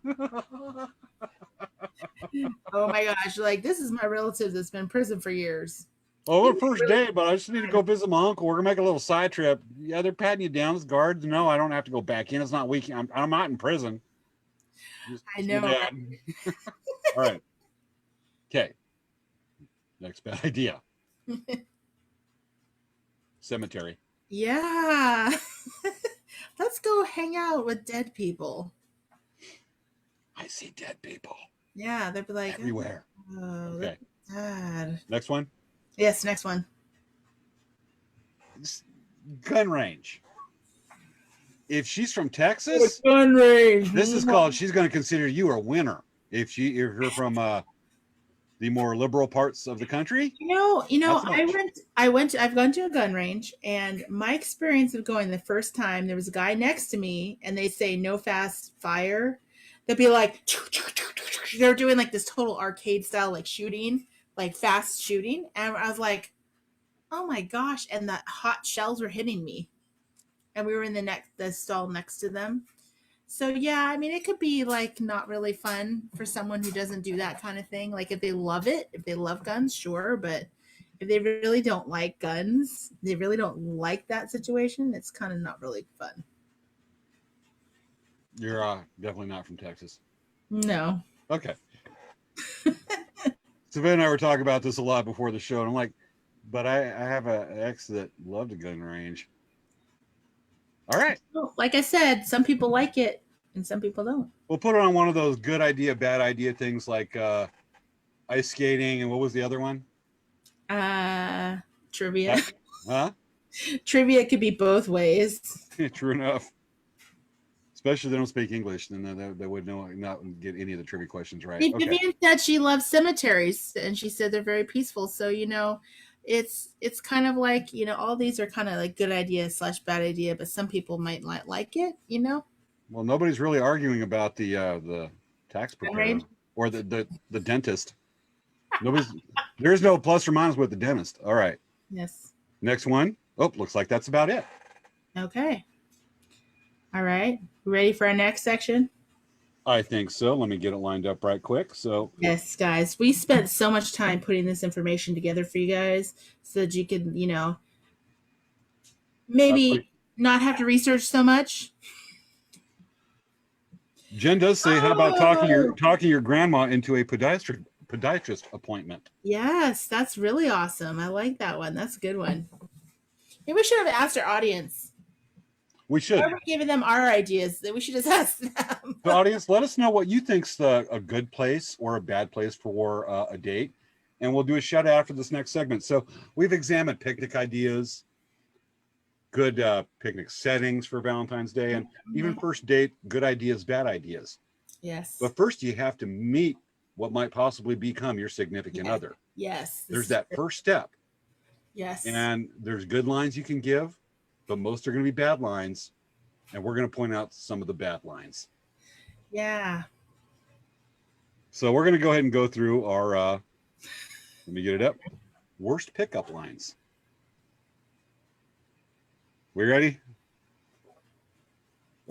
Oh my gosh, like this is my relative that's been in prison for years. Oh, we're first date, but I just need to go visit my uncle. We're gonna make a little side trip. Yeah, they're patting you down as guards. No, I don't have to go back in. It's not weekend. I'm not in prison. I know. All right. Okay. Next bad idea. Cemetery. Yeah. Let's go hang out with dead people. I see dead people. Yeah, they'd be like everywhere. Oh, okay. Sad. Next one. Yes, next one. Gun range. If she's from Texas, gun range. This is called. She's going to consider you a winner. If you're from the more liberal parts of the country. I've gone to a gun range, and my experience of going the first time, there was a guy next to me, and they say no fast fire. They'd be like, they're doing like this total arcade style, like shooting, like fast shooting. And I was like, oh my gosh. And the hot shells were hitting me. And we were in the stall next to them. So yeah, I mean, it could be like not really fun for someone who doesn't do that kind of thing. Like if they love it, if they love guns, sure. But if they really don't like guns, they really don't like that situation, it's kind of not really fun. You're definitely not from Texas. No. Okay. Savannah and I were talking about this a lot before the show, and I'm like, but I have an ex that loved a gun range. All right. Like I said, some people like it and some people don't. We'll put it on one of those good idea, bad idea things like ice skating, and what was the other one? Trivia. Huh? Trivia could be both ways. True enough. Especially if they don't speak English, then they would not get any of the trivia questions right. Okay. Vivian said she loves cemeteries, and she said they're very peaceful. So, it's kind of like, all these are kind of like good idea / bad idea, but some people might not like it, Well, nobody's really arguing about the tax preparer or the dentist. There's no plus or minus with the dentist. All right. Yes. Next one. Oh, looks like that's about it. Okay. All right. Ready for our next section? I think so. Let me get it lined up right quick. So yes, guys, we spent so much time putting this information together for you guys so that you can, maybe not have to research so much. Jen does say, how about talking your grandma into a podiatrist appointment? Yes, that's really awesome. I like that one. That's a good one. Maybe we should have asked our audience. We should. Whoever giving them our ideas, that we should just ask them. The audience, let us know what you think's a good place or a bad place for a date, and we'll do a shout out after this next segment. So we've examined picnic ideas, good picnic settings for Valentine's Day, and even first date, good ideas, bad ideas. Yes. But first, you have to meet what might possibly become your significant other. Yes. There's that first step. Yes. And there's good lines you can give, but most are going to be bad lines, and we're going to point out some of the bad lines. Yeah. So we're going to go ahead and go through our, let me get it up, worst pickup lines. We ready?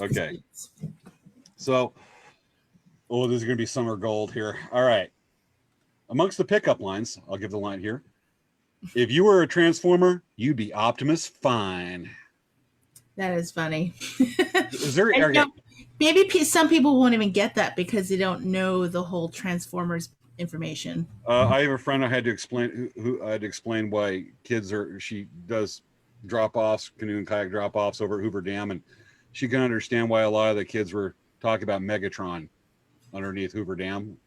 Okay. So, this is going to be summer gold here. All right. Amongst the pickup lines, I'll give the line here. If you were a Transformer, you'd be Optimus Fine. That is funny. Is there maybe some people won't even get that because they don't know the whole Transformers information. I have a friend I had to explain who I had to explain why she does drop-offs, canoe and kayak drop-offs over at Hoover Dam, and she can understand why a lot of the kids were talking about Megatron underneath Hoover Dam.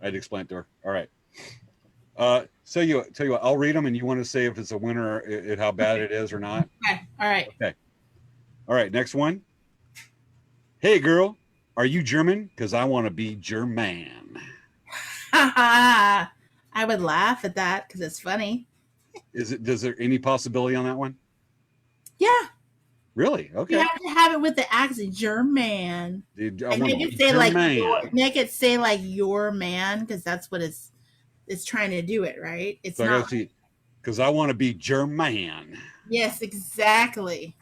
I'd explain it to her. All right. Tell you what, I'll read them, and you want to say if it's a winner, or how bad it is or not. Okay. All right. Okay. All right. Next one. Hey, girl, are you German? Because I want to be German. I would laugh at that because it's funny. Does there any possibility on that one? Yeah. Really? Okay. You have to have it with the accent, German. Dude, I And want make to it be say like German. make it say like your man because that's what it's trying to do it, right? It's So I not. gotta see, because I want to be German. Yes, exactly.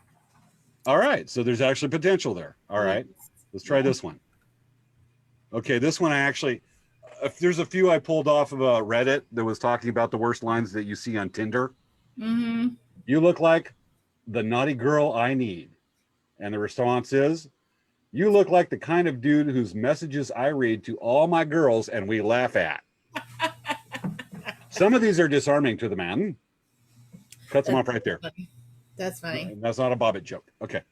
All right. So there's actually potential there. All right. Yes. Let's try this one. Okay. This one I actually, if there's a few I pulled off of Reddit that was talking about the worst lines that you see on Tinder. Mm-hmm. You look like the naughty girl I need. And the response is, you look like the kind of dude whose messages I read to all my girls and we laugh at. Some of these are disarming to the man. Cuts them off right there. Funny. That's funny. That's not a Bobbit joke. Okay.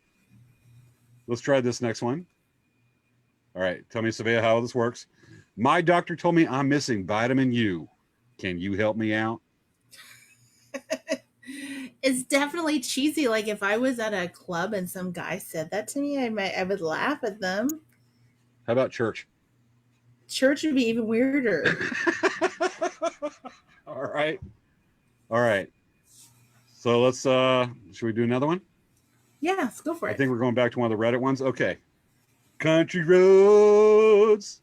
Let's try this next one. All right. Tell me, Savea, how this works. My doctor told me I'm missing vitamin U. Can you help me out? It's definitely cheesy. Like if I was at a club and some guy said that to me, I would laugh at them. How about church? Church would be even weirder. All right. All right. So let's should we do another one? Yeah, let's go for I it. think we're going back to one of the Reddit ones. Okay. Country roads.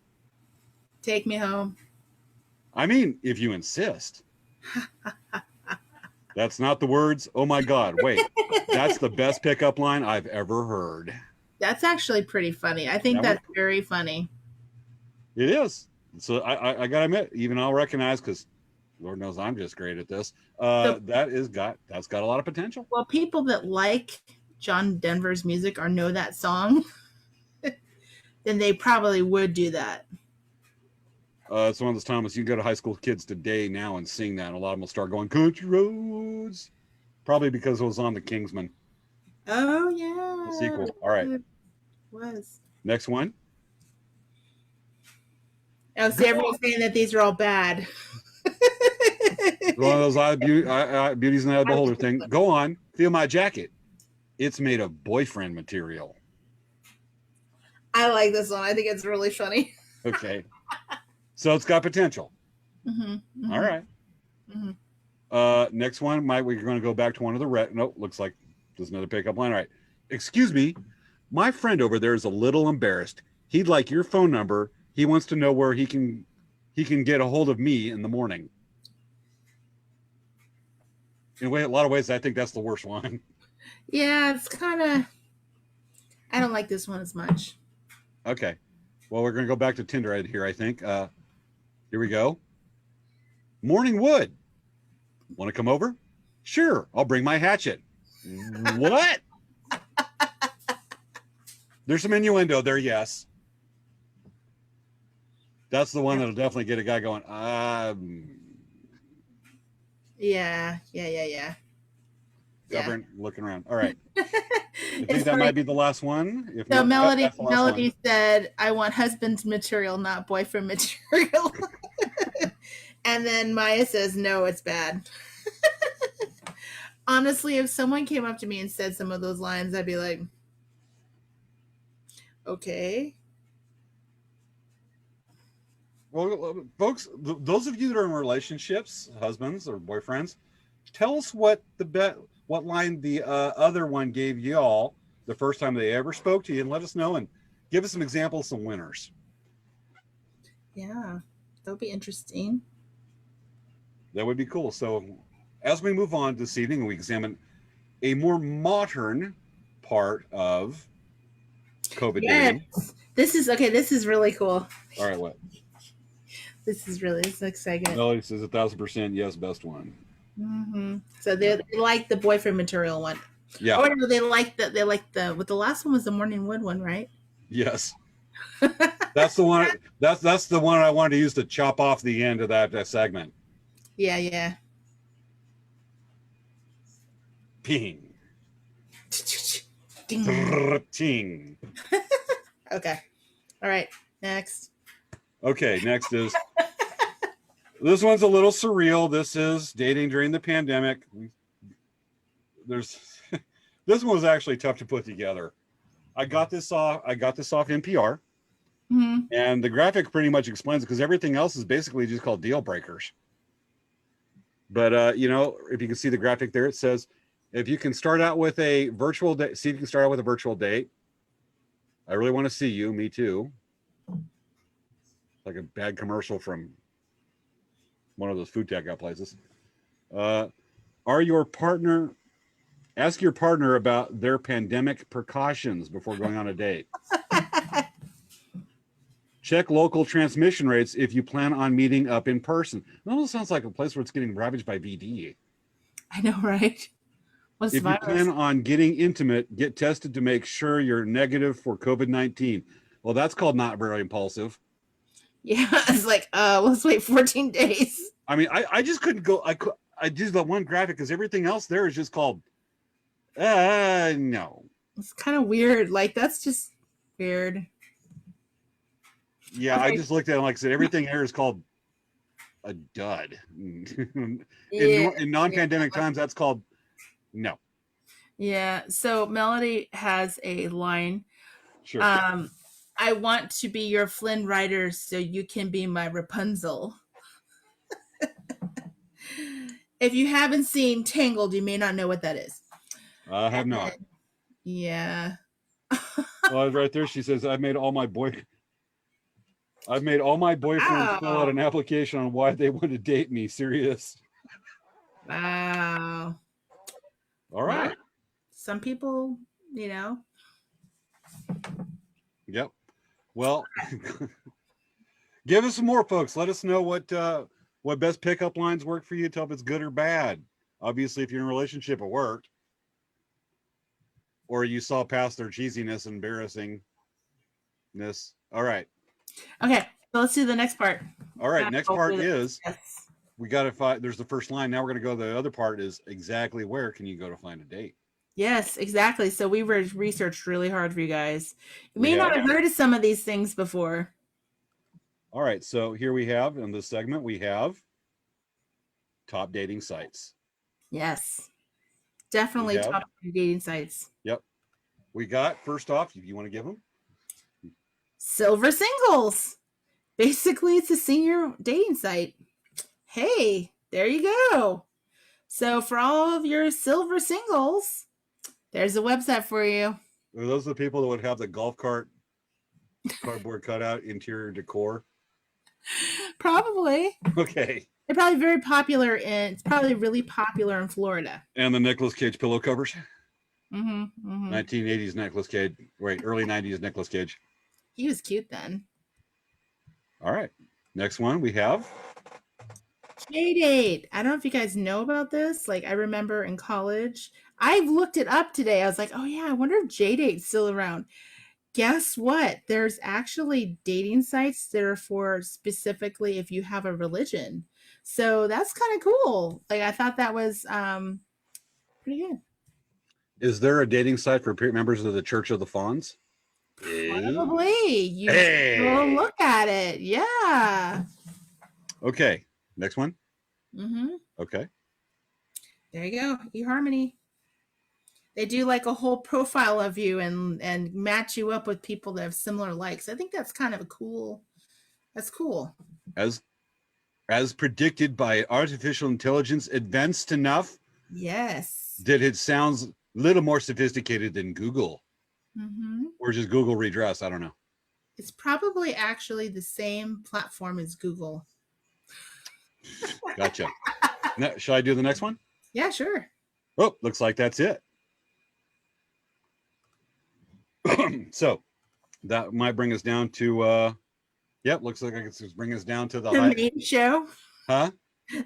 Take me home. I mean, if you insist. That's not the words. Oh my God. Wait. That's the best pickup line I've ever heard. That's actually pretty funny. I think that's very funny. It is. So I gotta admit, even I'll recognize, because Lord knows I'm just great at this. That's got a lot of potential. Well, people that like John Denver's music or know that song, then they probably would do that. It's one of those Thomas. You can go to high school kids today now and sing that, and a lot of them will start going country roads. Probably because it was on the Kingsman. Oh yeah. The sequel. All right. It was. Next one. Oh, see, everyone's saying that these are all bad. One of those beauties in the eye of the beholder thing. Go on, feel my jacket. It's made of boyfriend material. I like this one. I think it's really funny. Okay, so it's got potential. Mm-hmm, mm-hmm, All right. mm-hmm. Next one, we're going to go back to one of the red. Nope, looks like there's another pickup line. All right. Excuse me, my friend over there is a little embarrassed. He'd like your phone number. He wants to know where he can get a hold of me in the morning. In a lot of ways, I think that's the worst one. Yeah, it's kind of. I don't like this one as much. Okay. Well, we're going to go back to Tinder right here, I think. Here we go. Morning wood. Want to come over? Sure, I'll bring my hatchet. What? There's some innuendo there, yes. That's the one that'll definitely get a guy going, Yeah. Stubborn, looking around. All right. I think It's that funny. might be the last one. If So not, Melody that's the last one. said, "I want husband's material, not boyfriend material." And then Maya says, "No, it's bad." Honestly, if someone came up to me and said some of those lines, I'd be like, "Okay." Well, folks, those of you that are in relationships, husbands or boyfriends, tell us what line the other one gave y'all the first time they ever spoke to you, and let us know and give us some examples, some winners. Yeah, that'll be interesting. That would be cool. So as we move on this evening, we examine a more modern part of COVID dating. This is really cool. All right, what? This is exciting. Melody says 1,000% yes, best one. Mm-hmm. So they like the boyfriend material one. Yeah. Oh no, they like the the last one was the morning wood one, right? Yes. That's the one. That's the one I wanted to use to chop off the end of that segment. Yeah. Ping. Ding. Ting. Okay. All right. Next. Okay, next is this one's a little surreal. This is dating during the pandemic. There's this one was actually tough to put together. I got this off NPR, and the graphic pretty much explains it because everything else is basically just called deal breakers. But you know, if you can see the graphic there, it says if you can start out with a virtual date, see if you can start out with a virtual date. I really want to see you. Me too. Like a bad commercial from one of those food takeout places. Ask your partner about their pandemic precautions before going on a date. Check local transmission rates if you plan on meeting up in person. It almost sounds like a place where it's getting ravaged by VD. I know, right? What's If you plan on getting intimate, get tested to make sure you're negative for COVID-19. Well, that's called not very impulsive. Yeah, it's like, let's wait 14 days. I mean, I just couldn't go. I did that one graphic because everything else there is just called no. It's kind of weird. Like, that's just weird. Yeah, Okay. I just looked at it, like I said, everything here is called a dud. in non-pandemic times, that's called no. Yeah. So Melody has a line. Sure. I want to be your Flynn Rider so you can be my Rapunzel. If you haven't seen Tangled, you may not know what that is. I have not. Yeah. Well, right there, she says, I've made all my boyfriends fill out an application on why they want to date me. Serious. Wow. All right. Well, some people, you know. Yep. Well, give us some more, folks. Let us know what best pickup lines work for you. Tell if it's good or bad. Obviously, if you're in a relationship, it worked. Or you saw past their cheesiness and embarrassingness. All right. Okay, so let's do the next part. All right. Next part is yes. we got to find. There's the first line. Now we're going to go to the other part is exactly where can you go to find a date? Yes, exactly. So we researched really hard for you guys. You may not have heard of some of these things before. All right. So here we have in this segment, we have top dating sites. Yes. Definitely top dating sites. Yep. We got, first off, if you want to give them. Silver Singles. Basically, it's a senior dating site. Hey, there you go. So for all of your silver singles, there's a website for you. Are those the people that would have the golf cart cardboard cutout interior decor? Probably. Okay. They're probably very popular it's probably really popular in Florida. And the Nicolas Cage pillow covers. 1980s Nicolas Cage. Wait, early 90s Nicolas Cage. He was cute then. All right. Next one we have. J-Date. I don't know if you guys know about this. Like, I remember in college, I've looked it up today. I was like, oh yeah, I wonder if J-Date's still around. Guess what? There's actually dating sites that are for specifically if you have a religion. So that's kind of cool. Like, I thought that was pretty good. Is there a dating site for members of the Church of the Fawns? Probably. You go look at it. Yeah. Okay. Next one. Okay. There you go. eHarmony. They do like a whole profile of you and match you up with people that have similar likes. I think that's kind of that's cool. As predicted by artificial intelligence advanced enough. Yes. That it sounds a little more sophisticated than Google. Or just Google redress. I don't know. It's probably actually the same platform as Google. Gotcha. Now, shall I do the next one? Yeah, sure. Oh, looks like that's it. So that might bring us down to looks like it's bring us down to the main show. Huh?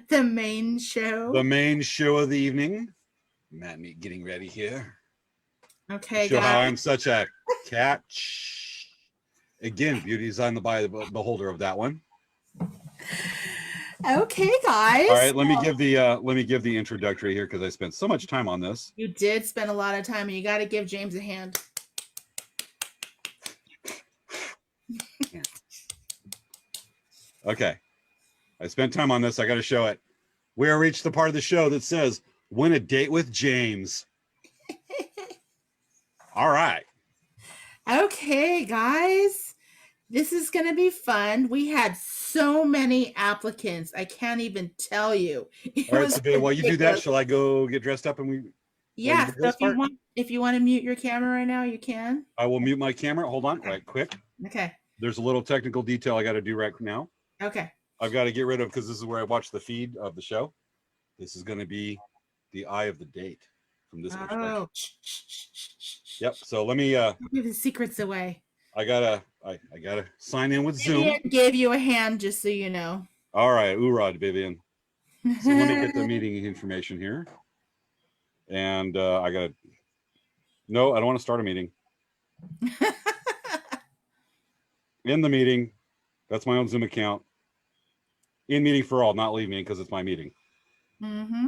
The main show. The main show of the evening. Matt, me getting ready here. Okay, Show how I'm such a catch. Again, beauty is on the beholder of that one. Okay, guys. All right, let me give the introductory here because I spent so much time on this. You did spend a lot of time, and you got to give James a hand. Okay. I spent time on this. I got to show it. We have reached the part of the show that says, win a date with James. All right. Okay, guys. This is going to be fun. We had so many applicants. I can't even tell you. It All right, was so while you do that, ridiculous. shall I go get dressed up and we Yeah, do so this part? if you want to mute your camera right now, you can. I will mute my camera. Hold on, right quick. Okay. There's a little technical detail I got to do right now. Okay. I've got to get rid of, because this is where I watch the feed of the show. This is going to be the eye of the date from this perspective. Oh. Yep. So let me Give the secrets away. I gotta sign in with Zoom. Vivian gave you a hand, just so you know. All right, Urad, Vivian. So let me get the meeting information here. And I gotta no, I don't want to start a meeting. In the meeting, that's my own Zoom account. In meeting for all, not leave me because it's my meeting. Mm-hmm.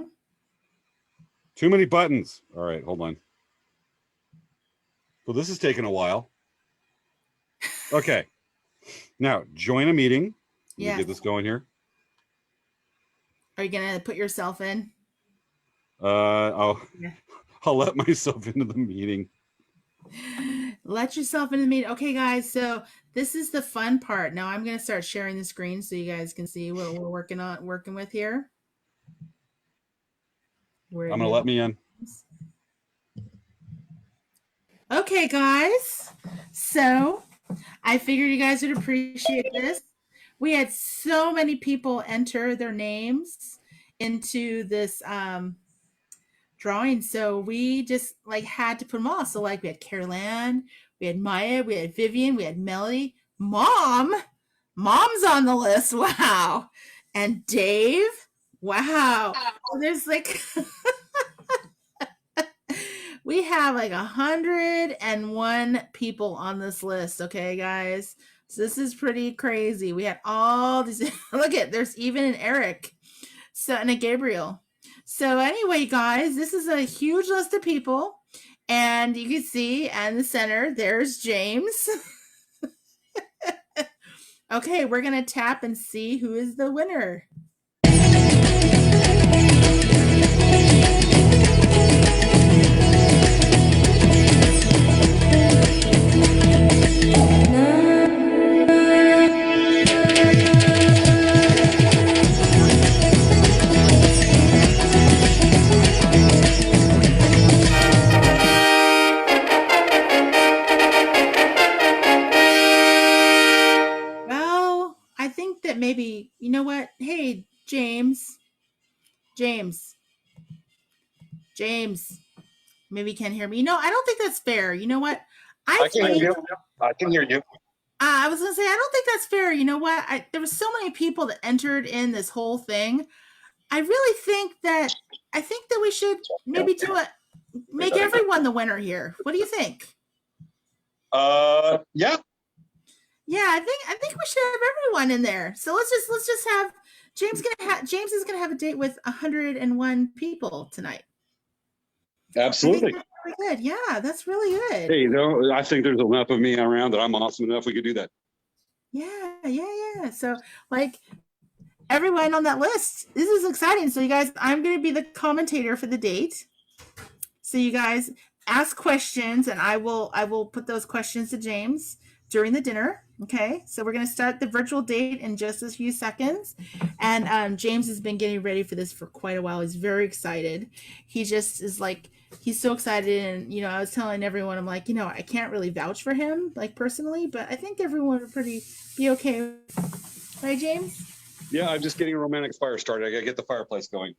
Too many buttons. All right, hold on. So this is taking a while. Okay. Now join a meeting. Let me get this going here. Are you gonna put yourself in? I'll let myself into the meeting. Let yourself into the meeting. Okay, guys. So this is the fun part. Now I'm gonna start sharing the screen so you guys can see what we're working with here. I'm gonna let me in. Okay, guys. So I figured you guys would appreciate this. We had so many people enter their names into this drawing, so we just had to put them all. So we had Carol Ann, we had Maya, we had Vivian, we had Melody, Mom's on the list. Wow. And Dave. Wow. There's we have 101 people on this list. Okay, guys. So this is pretty crazy. We had all these. Look at, there's even an Eric. So, and a Gabriel. So anyway, guys, this is a huge list of people. And you can see in the center, there's James. Okay, we're going to tap and see who is the winner. Maybe, you know what? Hey, James. Maybe you can't hear me. I don't think that's fair. You know what? I can hear you. I can hear you. I was going to say, I don't think that's fair. You know what? There were so many people that entered in this whole thing. I really think that we should maybe make everyone the winner here. What do you think? Yeah. Yeah, I think we should have everyone in there. So let's just have James is gonna have a date with 101 people tonight. Absolutely. That's really good. Yeah, that's really good. Hey, I think there's enough of me around that I'm awesome enough we could do that. Yeah. So everyone on that list, this is exciting. So you guys, I'm gonna be the commentator for the date. So you guys ask questions, and I will put those questions to James during the dinner. Okay, so we're going to start the virtual date in just a few seconds. And James has been getting ready for this for quite a while. He's very excited. He just is he's so excited. And, I was telling everyone, I'm I can't really vouch for him, personally, but I think everyone would be okay. Right, James? Yeah, I'm just getting a romantic fire started. I got to get the fireplace going.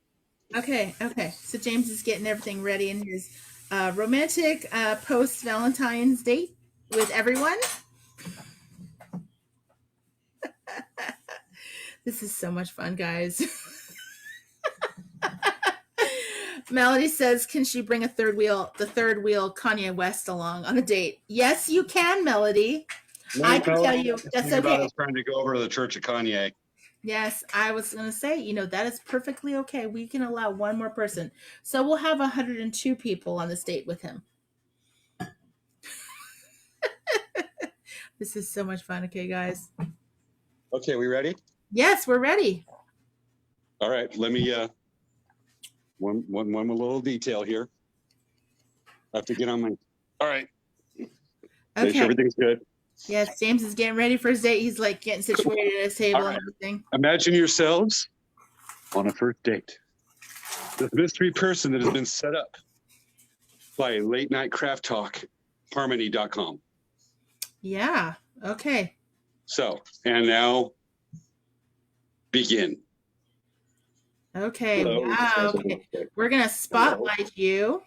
Okay. So James is getting everything ready in his romantic post-Valentine's date with everyone. This is so much fun, guys. Melody says, can she bring the third wheel Kanye West along on a date? Yes, you can, Melody. I can tell you that's okay. I was trying to go over to the church of Kanye. Yes, I was going to say, that is perfectly okay. We can allow one more person. So we'll have 102 people on this date with him. This is so much fun. Okay, guys. Okay, we ready? Yes, we're ready. All right, let me one little detail here. I have to get on my. All right. Make sure Okay. everything's good. Yes, James is getting ready for his date. He's like getting situated at his table All right. and everything. Imagine yourselves on a first date. The mystery person that has been set up by Late Night Craft Talk, Harmony.com. Yeah. Okay. So, and now begin. Okay. Hello. Wow. Okay. We're gonna spotlight you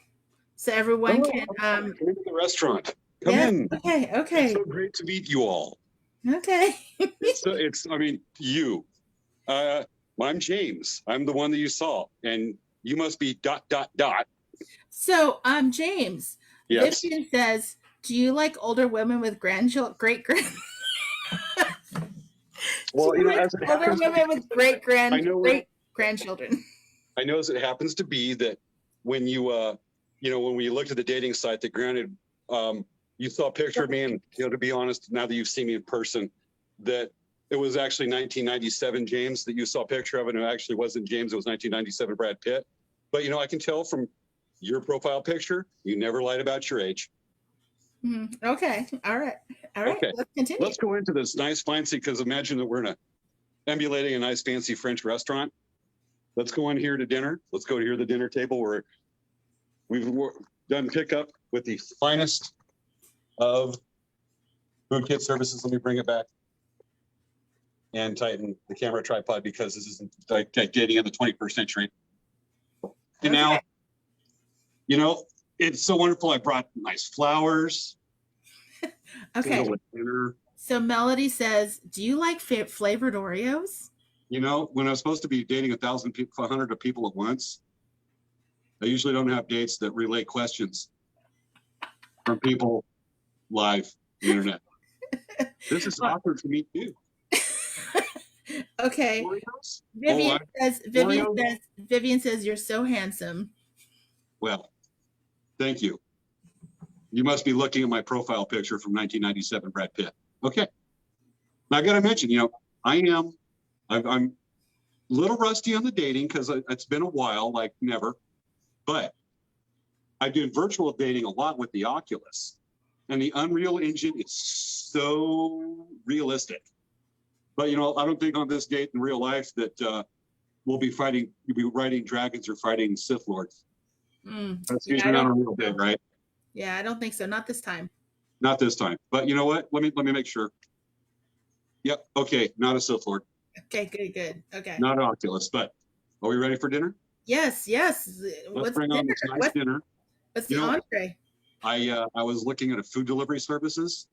so everyone can come into the restaurant. Come yes, in. Okay. Okay. It's so great to meet you all. Okay. I mean, you. I'm James. I'm the one that you saw, and you must be ... So, James, Yes. Vivian says, "Do you like older women with great grand? Well, Do you like older women with great grandchildren?" I know as it happens to be that when you, when we looked at the dating site, that granted, you saw a picture of me, and to be honest, now that you've seen me in person, that it was actually 1997 James that you saw a picture of, and it actually wasn't James. It was 1997 Brad Pitt. But I can tell from your profile picture, you never lied about your age. Okay. All right. Okay. Let's continue. Let's go into this nice fancy, because imagine that we're emulating a nice fancy French restaurant. Let's go in here to dinner. Let's go here to the dinner table where we've done pickup with the finest of food kit services. Let me bring it back and tighten the camera tripod, because this isn't like dating in the 21st century. And now, it's so wonderful. I brought nice flowers. Okay. So Melody says, "Do you like flavored Oreos?" When I was supposed to be dating 100 people at once, I usually don't have dates that relay questions from people live on the internet. This is awkward for me too. Okay. Oreos? Vivian says, "You're so handsome." Well, thank you. You must be looking at my profile picture from 1997 Brad Pitt. Okay. Now I got to mention, I'm a little rusty on the dating because it's been a while, like never. But I do virtual dating a lot with the Oculus, and the Unreal Engine is so realistic. But I don't think on this date in real life that we'll be riding dragons or fighting Sith Lords. That's usually not a real date, right? Yeah, I don't think so. Not this time. Not this time. But you know what? Let me make sure. Yep. Okay. Not a Sith Lord. Okay. Good. Okay. Not an Oculus. But are we ready for dinner? Yes. Let's bring on this nice dinner. What's the entree? I was looking at food delivery services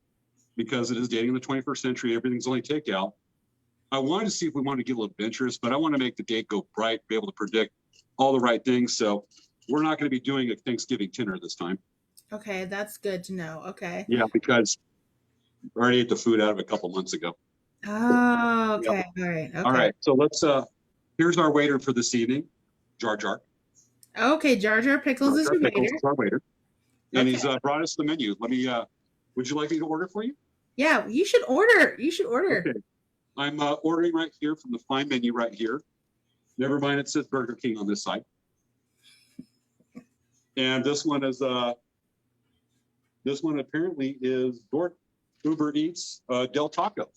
because it is dating in the 21st century. Everything's only takeout. I wanted to see if we wanted to get a little adventurous, but I want to make the date go bright, be able to predict all the right things. So we're not going to be doing a Thanksgiving dinner this time. Okay, that's good to know. Okay. Yeah, because I already ate the food out of it a couple months ago. Oh, okay. Yep. All right. Okay. All right. So let's, here's our waiter for this evening, Jar Jar. Okay, Jar Jar Pickles is your waiter. Is our waiter. And he's brought us the menu. Let me, would you like me to order for you? Yeah, you should order. Okay. I'm ordering right here from the fine menu right here. Never mind, it says Burger King on this side. And this one is, this one apparently is Uber Eats Del Taco.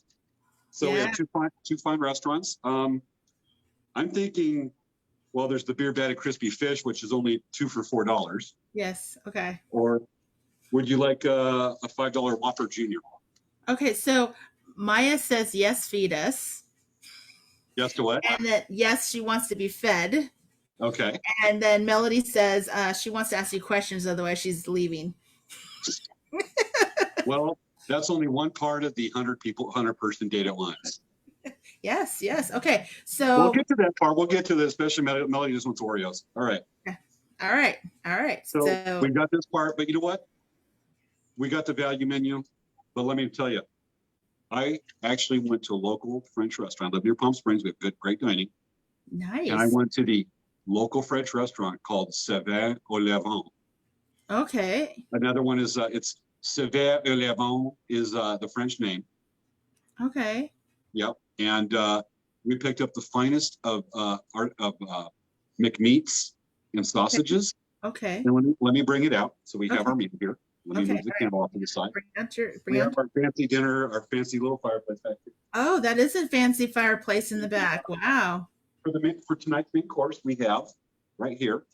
So we have two fine restaurants. I'm thinking, well, there's the beer batted crispy fish, which is only 2 for $4. Yes. Okay. Or would you like a $5 Whopper Junior? Okay, so Maya says yes, feed us. Yes to what? And that yes, she wants to be fed. Okay. And then Melody says she wants to ask you questions, otherwise she's leaving. Well, that's only one part of the 100 person date at once. Yes. Okay. So we'll get to that part. We'll get to this, especially Melody just wants Oreos. All right. All right. So we got this part, but you know what? We got the value menu, but let me tell you, I actually went to a local French restaurant. I live near Palm Springs. We have great dining. Nice. And I went to the local French restaurant called Saveur au Levant. Okay. Another one is it's Saveur au Levant is the French name. Okay. Yep. And we picked up the finest of McMeats and sausages. Okay. And let me bring it out. So we have Okay. our meat here. Let me Okay, move the all right. candle off to the side. We have our fancy dinner, our fancy little fireplace back here. Oh, that is a fancy fireplace in the back. Wow. For tonight's main course, we have right here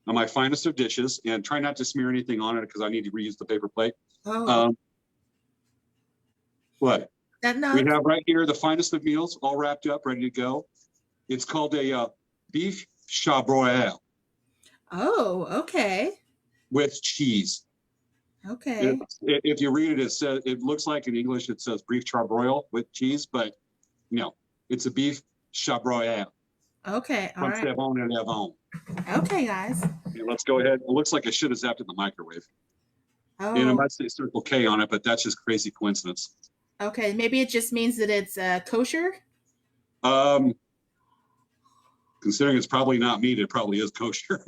my finest of dishes, and try not to smear anything on it because I need to reuse the paper plate. Oh, What? that We have right here the finest of meals, all wrapped up, ready to go. It's called a beef chabroil Oh, okay. with cheese. Okay. If you read it, it says, it looks like in English it says beef charbroil with cheese, but no, it's a beef chabroil. Okay. All right. Okay, guys. Okay, let's go ahead. It looks like I should have zapped in the microwave. And it Oh, might say Circle K on it, but that's just crazy coincidence. okay. Maybe it just means that it's kosher. Considering it's probably not meat, it probably is kosher.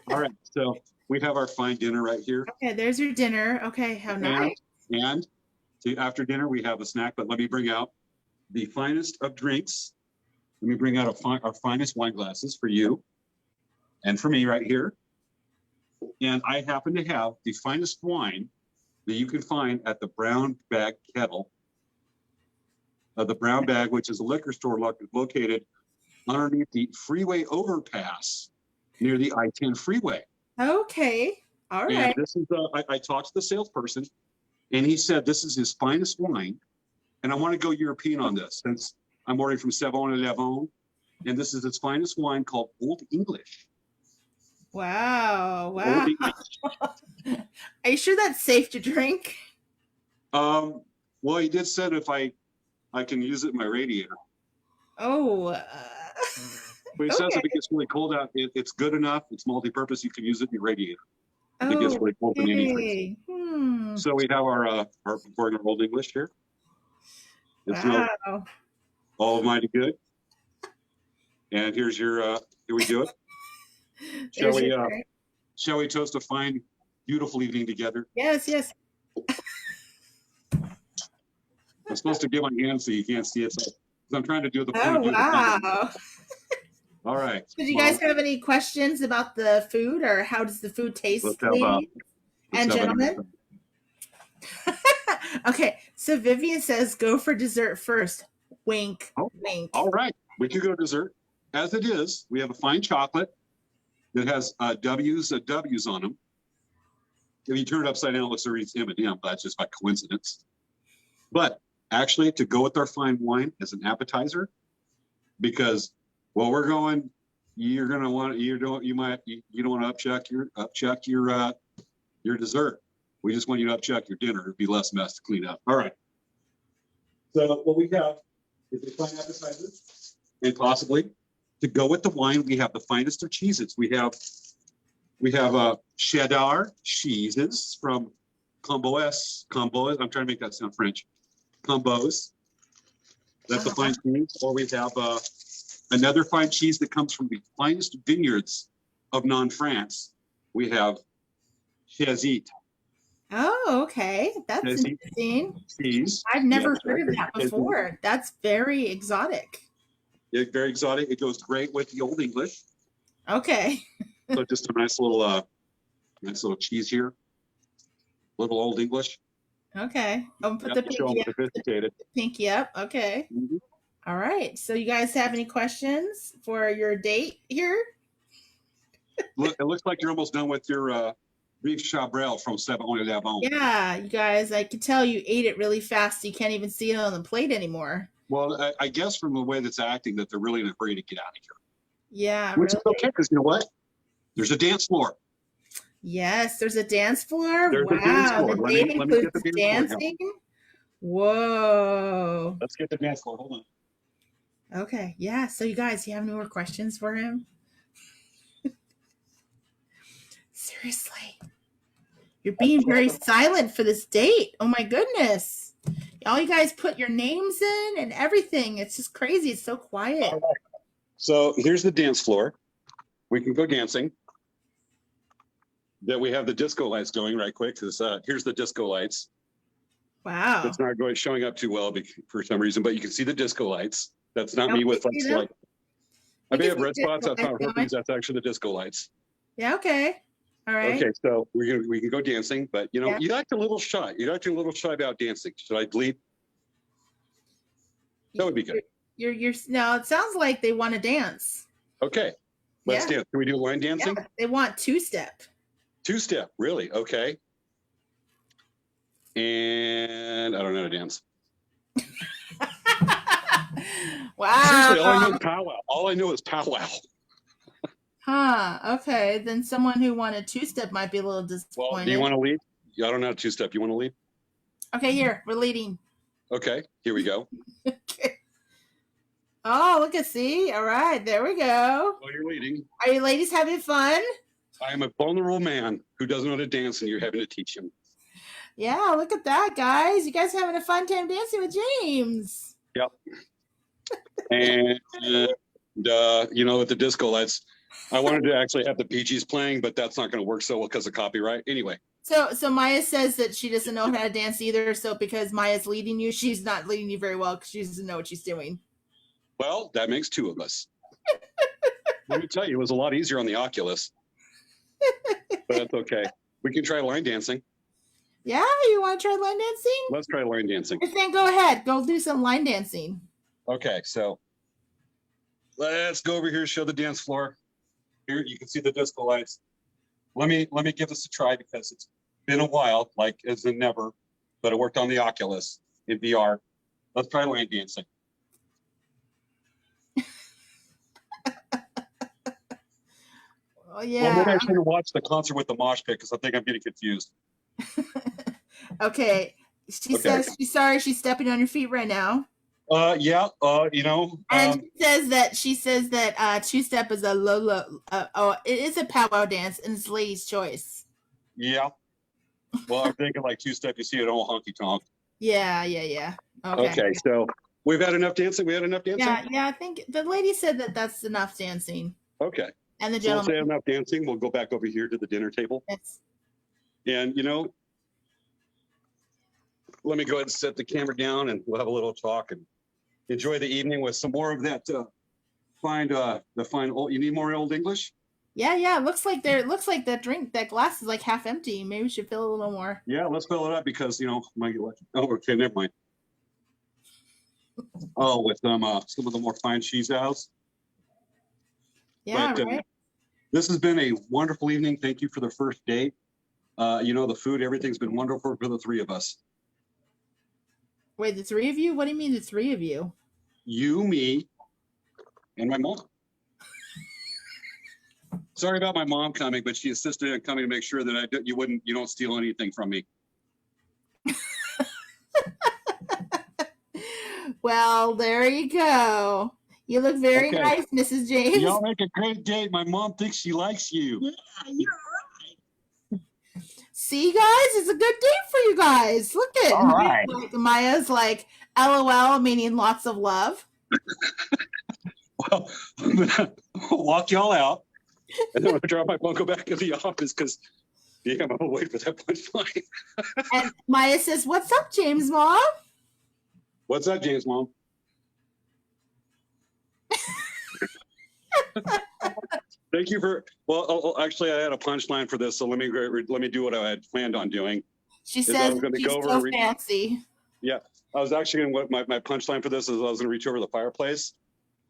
All right, so we have our fine dinner right here. Okay, there's your dinner. Okay, how nice. And after dinner, we have a snack, but let me bring out the finest of drinks. Let me bring out our finest wine glasses for you and for me right here. And I happen to have the finest wine that you can find at the Brown Bag Kettle. The Brown Bag, which is a liquor store located underneath the freeway overpass near the I-10 freeway. Okay, all right. And this is, I talked to the salesperson, and he said this is his finest wine. And I want to go European on this, since I'm ordering from 7-Eleven, and this is his finest wine called Old English. Wow, Old wow. English. Are you sure that's safe to drink? Well, he did said if I can use it in my radiator. Oh, But he says if it gets really cold out, it's good enough. It's multi-purpose. You can use it in your radiator. If it gets really cold in any place. So we have our pouring our Old English here. It's wow. all mighty good. And here's your here we do it. Shall we toast a fine, beautiful evening together? Yes, yes. I'm supposed to give my hand so you can't see it. So I'm trying to do the Oh, wow. All right. Did you guys have any questions about the food, or how does the food taste, ladies and gentlemen? Okay, so Vivian says go for dessert first. Wink, wink. All right, we can go dessert. As it is, we have a fine chocolate that has W's on them. If you turn it upside down, it looks like it's M&M, but that's just by coincidence. But actually, to go with our fine wine as an appetizer, because while we're going, you don't want to upchuck your dessert. We just want you to upchuck your dinner. It'd be less mess to clean up. All right. So what we have is a fine appetizer, and possibly to go with the wine, we have the finest of cheeses. We have cheddar cheeses from Combos. I'm trying to make that sound French. Combos. That's the fine cheese. Or we have another fine cheese that comes from the finest vineyards of non-France. We have Chazit. Oh, okay. That's interesting. Cheese. I've never heard of that before. That's very exotic. Yeah, very exotic. It goes great with the Old English. Okay. So just a nice little cheese here. Little Old English. Okay. I'll put the pinky up. Okay. Mm-hmm. All right. So you guys have any questions for your date here? Look, it looks like you're almost done with your beef chabrel from 7-Eleven. Yeah, you guys, I can tell you ate it really fast. You can't even see it on the plate anymore. Well, I guess from the way that's acting that they're really in a hurry to get out of here. Yeah, which is okay, because you know what? There's a dance floor. Yes, there's a dance floor. There's wow, a dance floor. The date includes dancing. Whoa. Let's get the dance floor. Hold on. Okay, yeah. So you guys, you have any more questions for him? Seriously. You're being very silent for this date. Oh my goodness. All you guys put your names in and everything. It's just crazy. It's so quiet. So here's the dance floor. We can go dancing. That we have the disco lights going right quick, because here's the disco lights. Wow. It's not going showing up too well for some reason, but you can see the disco lights. That's not Oh, me with we see like them? I We may can have see red spots. That's disco not lights herpes. That's actually the disco lights. Yeah, okay. All right. Okay, so we can go dancing, but you know, Yeah. you act a little shy. You act a little shy about dancing. Should I lead? That would be good. You're now it sounds like they want to dance. Okay, let's Yeah. dance. Can we do line dancing? Yeah, they want two-step. Two-step, really? Okay. And I don't know how to dance. Wow. Seriously, all I know is powwow. All I know is powwow. Huh. Okay. Then someone who wanted two-step might be a little disappointed. Well, do you want to lead? I don't know how to two-step. You want to lead? Okay, here. We're leading. Okay, here we go. Okay. Oh, look at see. All right, there we go. Well, you're leading. Are you ladies having fun? I am a vulnerable man who doesn't know how to dance, and you're having to teach him. Yeah, look at that, guys. You guys having a fun time dancing with James. Yep. And you know, with the disco lights, I wanted to actually have the Bee Gees playing, but that's not going to work so well because of copyright. Anyway. So Maya says that she doesn't know how to dance either. So because Maya's leading you, she's not leading you very well because she doesn't know what she's doing. Well, that makes two of us. Let me tell you, it was a lot easier on the Oculus. But that's okay. We can try line dancing. Yeah, you want to try line dancing? Let's try line dancing. Then go ahead. Go do some line dancing. Okay, so let's go over here, show the dance floor. Here you can see the disco lights. Let me give this a try because it's been a while, like as in never, but it worked on the Oculus in VR. Let's try line dancing. Oh yeah. Well, maybe I should have watched the concert with the mosh pit because I think I'm getting confused. Okay. She says she's sorry she's stepping on your feet right now. Yeah, you know. And she says that two-step is a it is a powwow dance and it's ladies' choice. Yeah. Well, I'm thinking like two-step, you see it all honky tonk. Yeah. Okay, so we've had enough dancing. We had enough dancing? Yeah, I think the lady said that that's enough dancing. Okay. And the So let's gentleman. say enough dancing. We'll go back over here to the dinner table. Yes. And, you know, let me go ahead and set the camera down and we'll have a little talk and enjoy the evening with some more of that the fine old, you need more Old English? Yeah. It looks like that glass is like half empty. Maybe we should fill a little more. Yeah, let's fill it up because, you know, might get lucky. Oh, okay, never mind. Oh, with some of the more fine cheese house. Yeah, But, right. This has been a wonderful evening. Thank you for the first date. You know, the food, everything's been wonderful for the three of us. Wait, the three of you? What do you mean the three of you? You, me, and my mom. Sorry about my mom coming, but she insisted on coming to make sure that you don't steal anything from me. Well, there you go. You look very Okay. nice, Mrs. James. Y'all make a great date. My mom thinks she likes you. Yeah, you're right. See, guys, it's a good date for you guys. Look at All right. Like, Maya's like, LOL, meaning lots of love. Well, I'm gonna walk y'all out, and then I'm gonna drop my phone, go back to the office because I'm gonna wait for that punchline. And Maya says, "What's up, James, Mom?" What's up, James, Mom? Thank you for. Well, actually, I had a punchline for this, so let me do what I had planned on doing. She I says was gonna she's go over so and read- fancy. Yeah, I was actually going to. My punchline for this is I was going to reach over the fireplace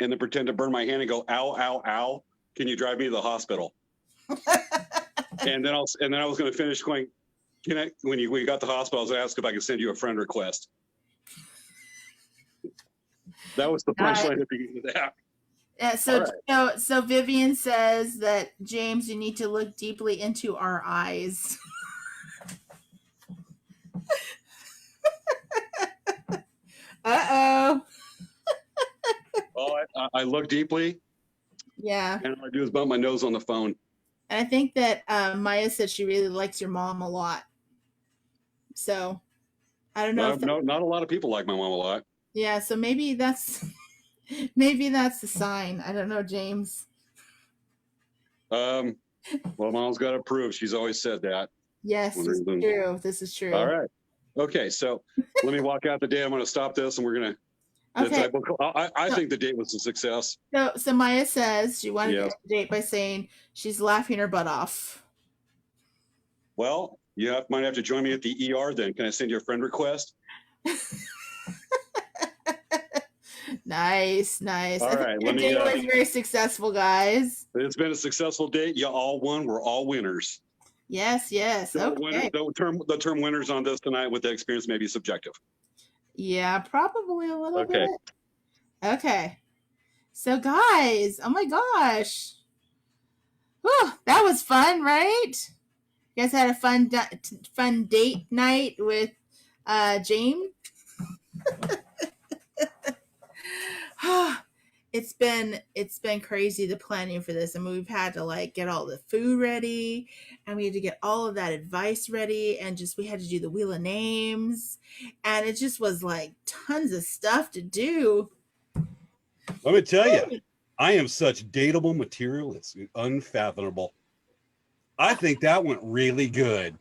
and then pretend to burn my hand and go, "Ow, ow, ow! Can you drive me to the hospital?" and then I was going to finish going. When you got to the hospital, I was going to ask if I could send you a friend request. That was the punchline at the beginning of that. So Vivian says that James, you need to look deeply into our eyes. Uh-oh. Oh, I look deeply, Yeah. and all I do is bump my nose on the phone. And I think that Maya said she really likes your mom a lot. So I don't know. Not a lot of people like my mom a lot. Yeah, so maybe that's the sign. I don't know, James. Well, Mom's got to prove. She's always said that. Yes, this is true. This is true. All right. Okay, so let me walk out the date. I'm going to stop this, and we're going to. Okay. I think the date was a success. So Maya says she wanted to Yes. end the date by saying she's laughing her butt off. Well, you might have to join me at the ER then. Can I send you a friend request? Nice. All right, The date was very successful, guys. It's been a successful date. You all won. We're all winners. Yes. Okay. The term winners on this tonight with the experience may be subjective. Yeah, probably a little Okay. bit. Okay. So, guys, oh my gosh. Whew, that was fun, right? You guys had a fun date night with James? It's been crazy, the planning for this. I mean, we've had to like get all the food ready, and we had to get all of that advice ready, and just we had to do the wheel of names, and it just was like tons of stuff to do. Let me tell you, I am such dateable material. It's unfathomable. I think that went really good.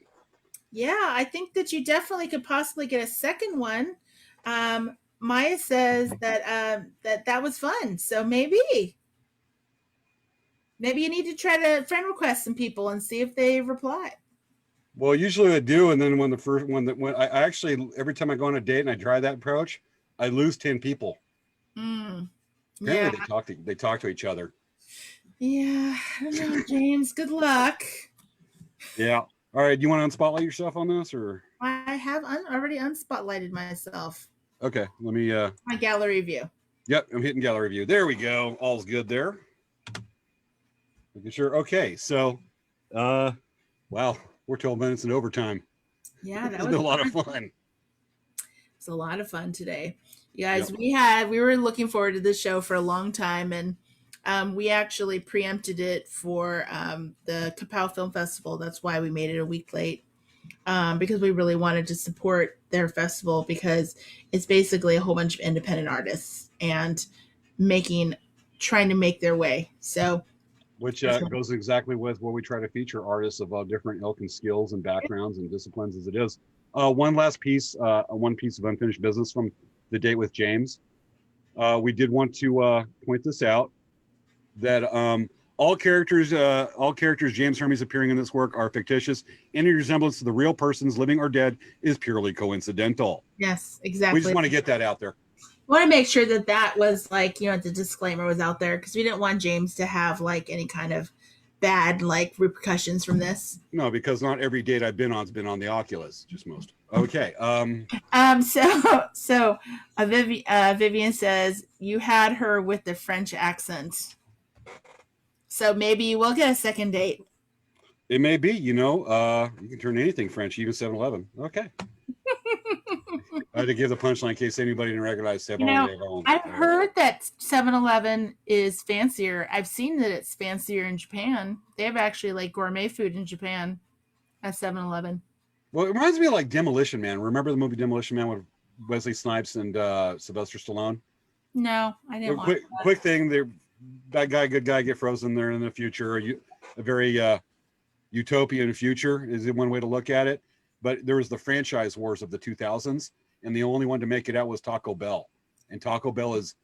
Yeah, I think that you definitely could possibly get a second one. Maya says that that was fun. So maybe you need to try to friend request some people and see if they reply. Well, usually I do, and then when I actually every time I go on a date and I try that approach, I lose 10 people. Apparently they talk to each other. Yeah, I don't know, James. Good luck. Yeah. All right. Do you want to unspotlight yourself on this, or? I have already unspotlighted myself. Okay. Let me. My gallery view. Yep, I'm hitting gallery view. There we go. All's good there. Making sure. Okay. So, wow, we're 12 minutes in overtime. Yeah, that was a lot of fun. It's a lot of fun today. You guys, we were looking forward to this show for a long time, and we actually preempted it for the Capella Film Festival. That's why we made it a week late, because we really wanted to support their festival, because it's basically a whole bunch of independent artists and trying to make their way. So, which goes exactly with where we try to feature artists of all different ilk and skills and backgrounds and disciplines as it is. One last piece, one piece of unfinished business from the date with James. We did want to point this out, that all characters James Hermes appearing in this work are fictitious. Any resemblance to the real persons, living or dead, is purely coincidental. Yes, exactly. We just want to get that out there. I want to make sure that was like, the disclaimer was out there, because we didn't want James to have like any kind of bad like repercussions from this. No, because not every date I've been on's been on the Oculus, just most. Okay. So Vivian says you had her with the French accent. So maybe you will get a second date. It may be, you can turn anything French, even 7-Eleven. Okay. I had to give the punchline in case anybody didn't recognize 7-Eleven. I've heard that 7-Eleven is fancier. I've seen that it's fancier in Japan. They have actually like gourmet food in Japan at 7-Eleven. Well, it reminds me of like Demolition Man. Remember the movie Demolition Man with Wesley Snipes and Sylvester Stallone? No, I didn't watch that. Quick thing, bad guy, good guy get frozen there in the future. A very utopian future is one way to look at it. But there was the franchise wars of the 2000s, and the only one to make it out was Taco Bell. And Taco Bell is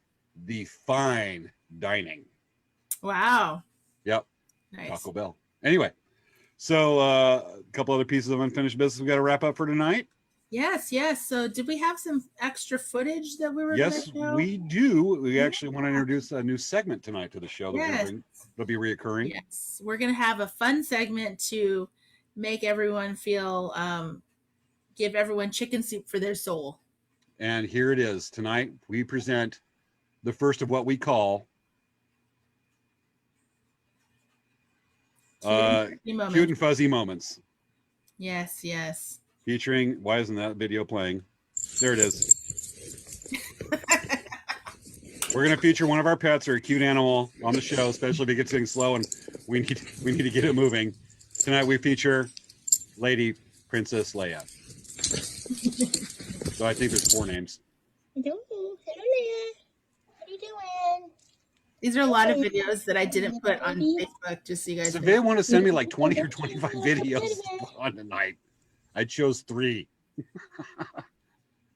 the fine dining. Wow. Yep. Nice. Taco Bell. Anyway, so a couple other pieces of unfinished business we got to wrap up for tonight. Yes. So did we have some extra footage that we were Yes, going to show? we do. We actually want to introduce a new segment tonight to the show. Yes. It'll be reoccurring. Yes. We're going to have a fun segment to make everyone feel, give everyone chicken soup for their soul. And here it is. Tonight, we present the first of what we call cute and fuzzy moments. Yes. Featuring, why isn't that video playing? There it is. We're going to feature one of our pets or a cute animal on the show, especially if it gets things slow and we need to get it moving. Tonight we feature Lady Princess Leia. So I think there's 4 names. Hello, Leia. What are you doing? These are a lot of videos that I didn't put on Facebook, just so you guys So if know. they want to send me like 20 or 25 videos on tonight, I chose 3.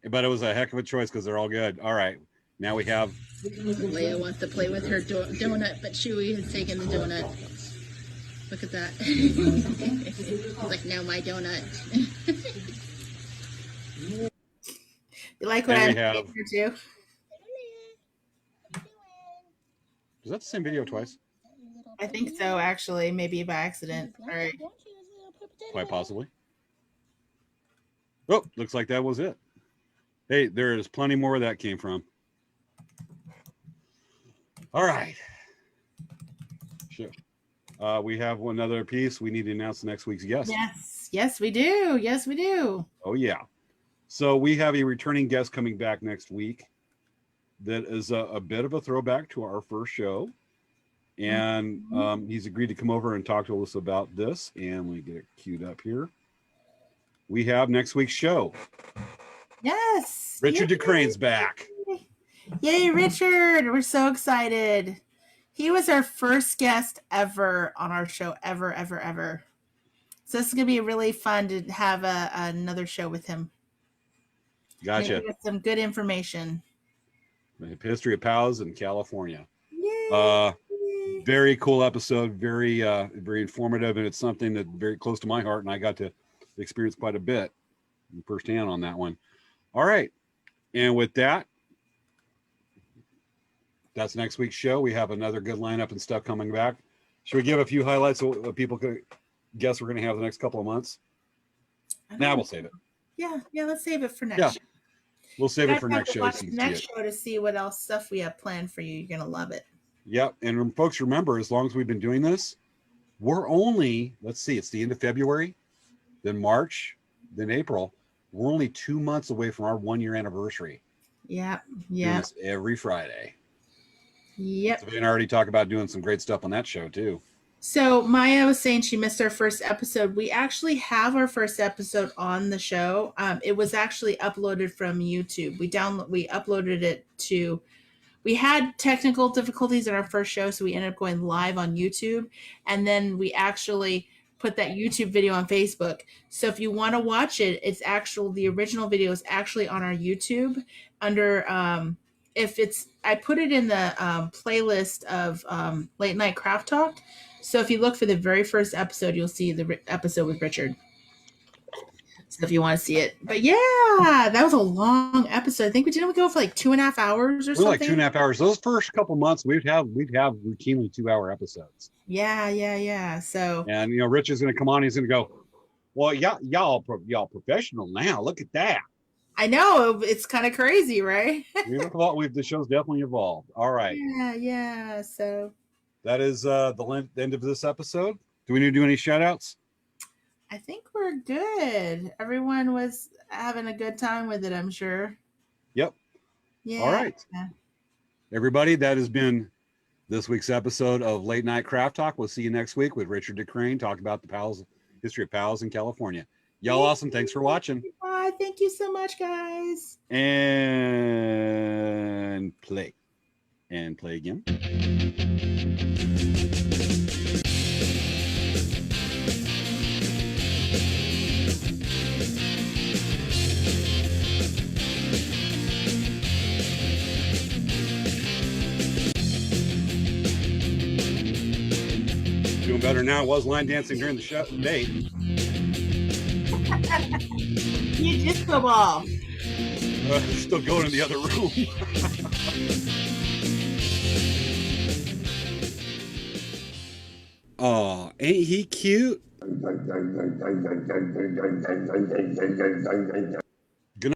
But it was a heck of a choice because they're all good. All right. Now we have Leia wants to play with her donut, but Chewie has taken the donut. Look at that. He's like, now my donut. You like what I have here too? Is that the same video twice? I think so, actually. Maybe by accident. All right. Quite possibly. Oh, looks like that was it. Hey, there is plenty more where that came from. All right. Sure. We have one other piece. We need to announce next week's guest. Yes. Yes, we do. Yes, we do. Oh, yeah. So we have a returning guest coming back next week. That is a bit of a throwback to our first show. And he's agreed to come over and talk to us about this. And we get it queued up here. We have next week's show. Yes. Richard DeCrane's back. Yay, Richard. We're so excited. He was our first guest ever on our show, ever. So this is going to be really fun to have another show with him. Gotcha. Get some good information. The history of POWs in California. Yay. Very cool episode. Very informative. And it's something that's very close to my heart. And I got to experience quite a bit firsthand on that one. All right. And with that, that's next week's show. We have another good lineup and stuff coming back. Should we give a few highlights of what people could guess we're going to have the next couple of months? Now we'll save it. Yeah, let's save it for next. Yeah, we'll save it for next show. Next show to see what else stuff we have planned for you. You're going to love it. Yep. And folks, remember, as long as we've been doing this, we're only, let's see, it's the end of February, then March, then April. We're only 2 months away from our 1 year anniversary. Yeah. Every Friday. Yep. So we can already talk about doing some great stuff on that show too. So Maya was saying she missed our first episode. We actually have our first episode on the show. It was actually uploaded from YouTube. We uploaded it to. We had technical difficulties in our first show, so we ended up going live on YouTube, and then we actually put that YouTube video on Facebook. So if you want to watch it, the original video is actually on our YouTube under. I put it in the playlist of Late Night Craft Talk. So if you look for the very first episode, you'll see the episode with Richard. So if you want to see it. But yeah, that was a long episode. I think we go for like 2.5 hours or something. Like 2.5 hours. Those first couple months, we'd have routinely 2-hour episodes. Yeah. So and Rich is going to come on. He's going to go, well, y'all professional now. Look at that. I know, it's kind of crazy, right? The show's definitely evolved. All right. Yeah. So that is the end of this episode. Do we need to do any shout outs? I think we're good. Everyone was having a good time with it, I'm sure. Yep. Yeah. All right. Everybody, that has been this week's episode of Late Night Craft Talk. We'll see you next week with Richard DeCrane talking about the history of POWs in California. Y'all awesome. Thanks for watching. Bye. Thank you so much, guys. And play. And play again. Doing better now. Was line dancing during the show date. You disco ball. Still going in the other room. Oh, ain't he cute?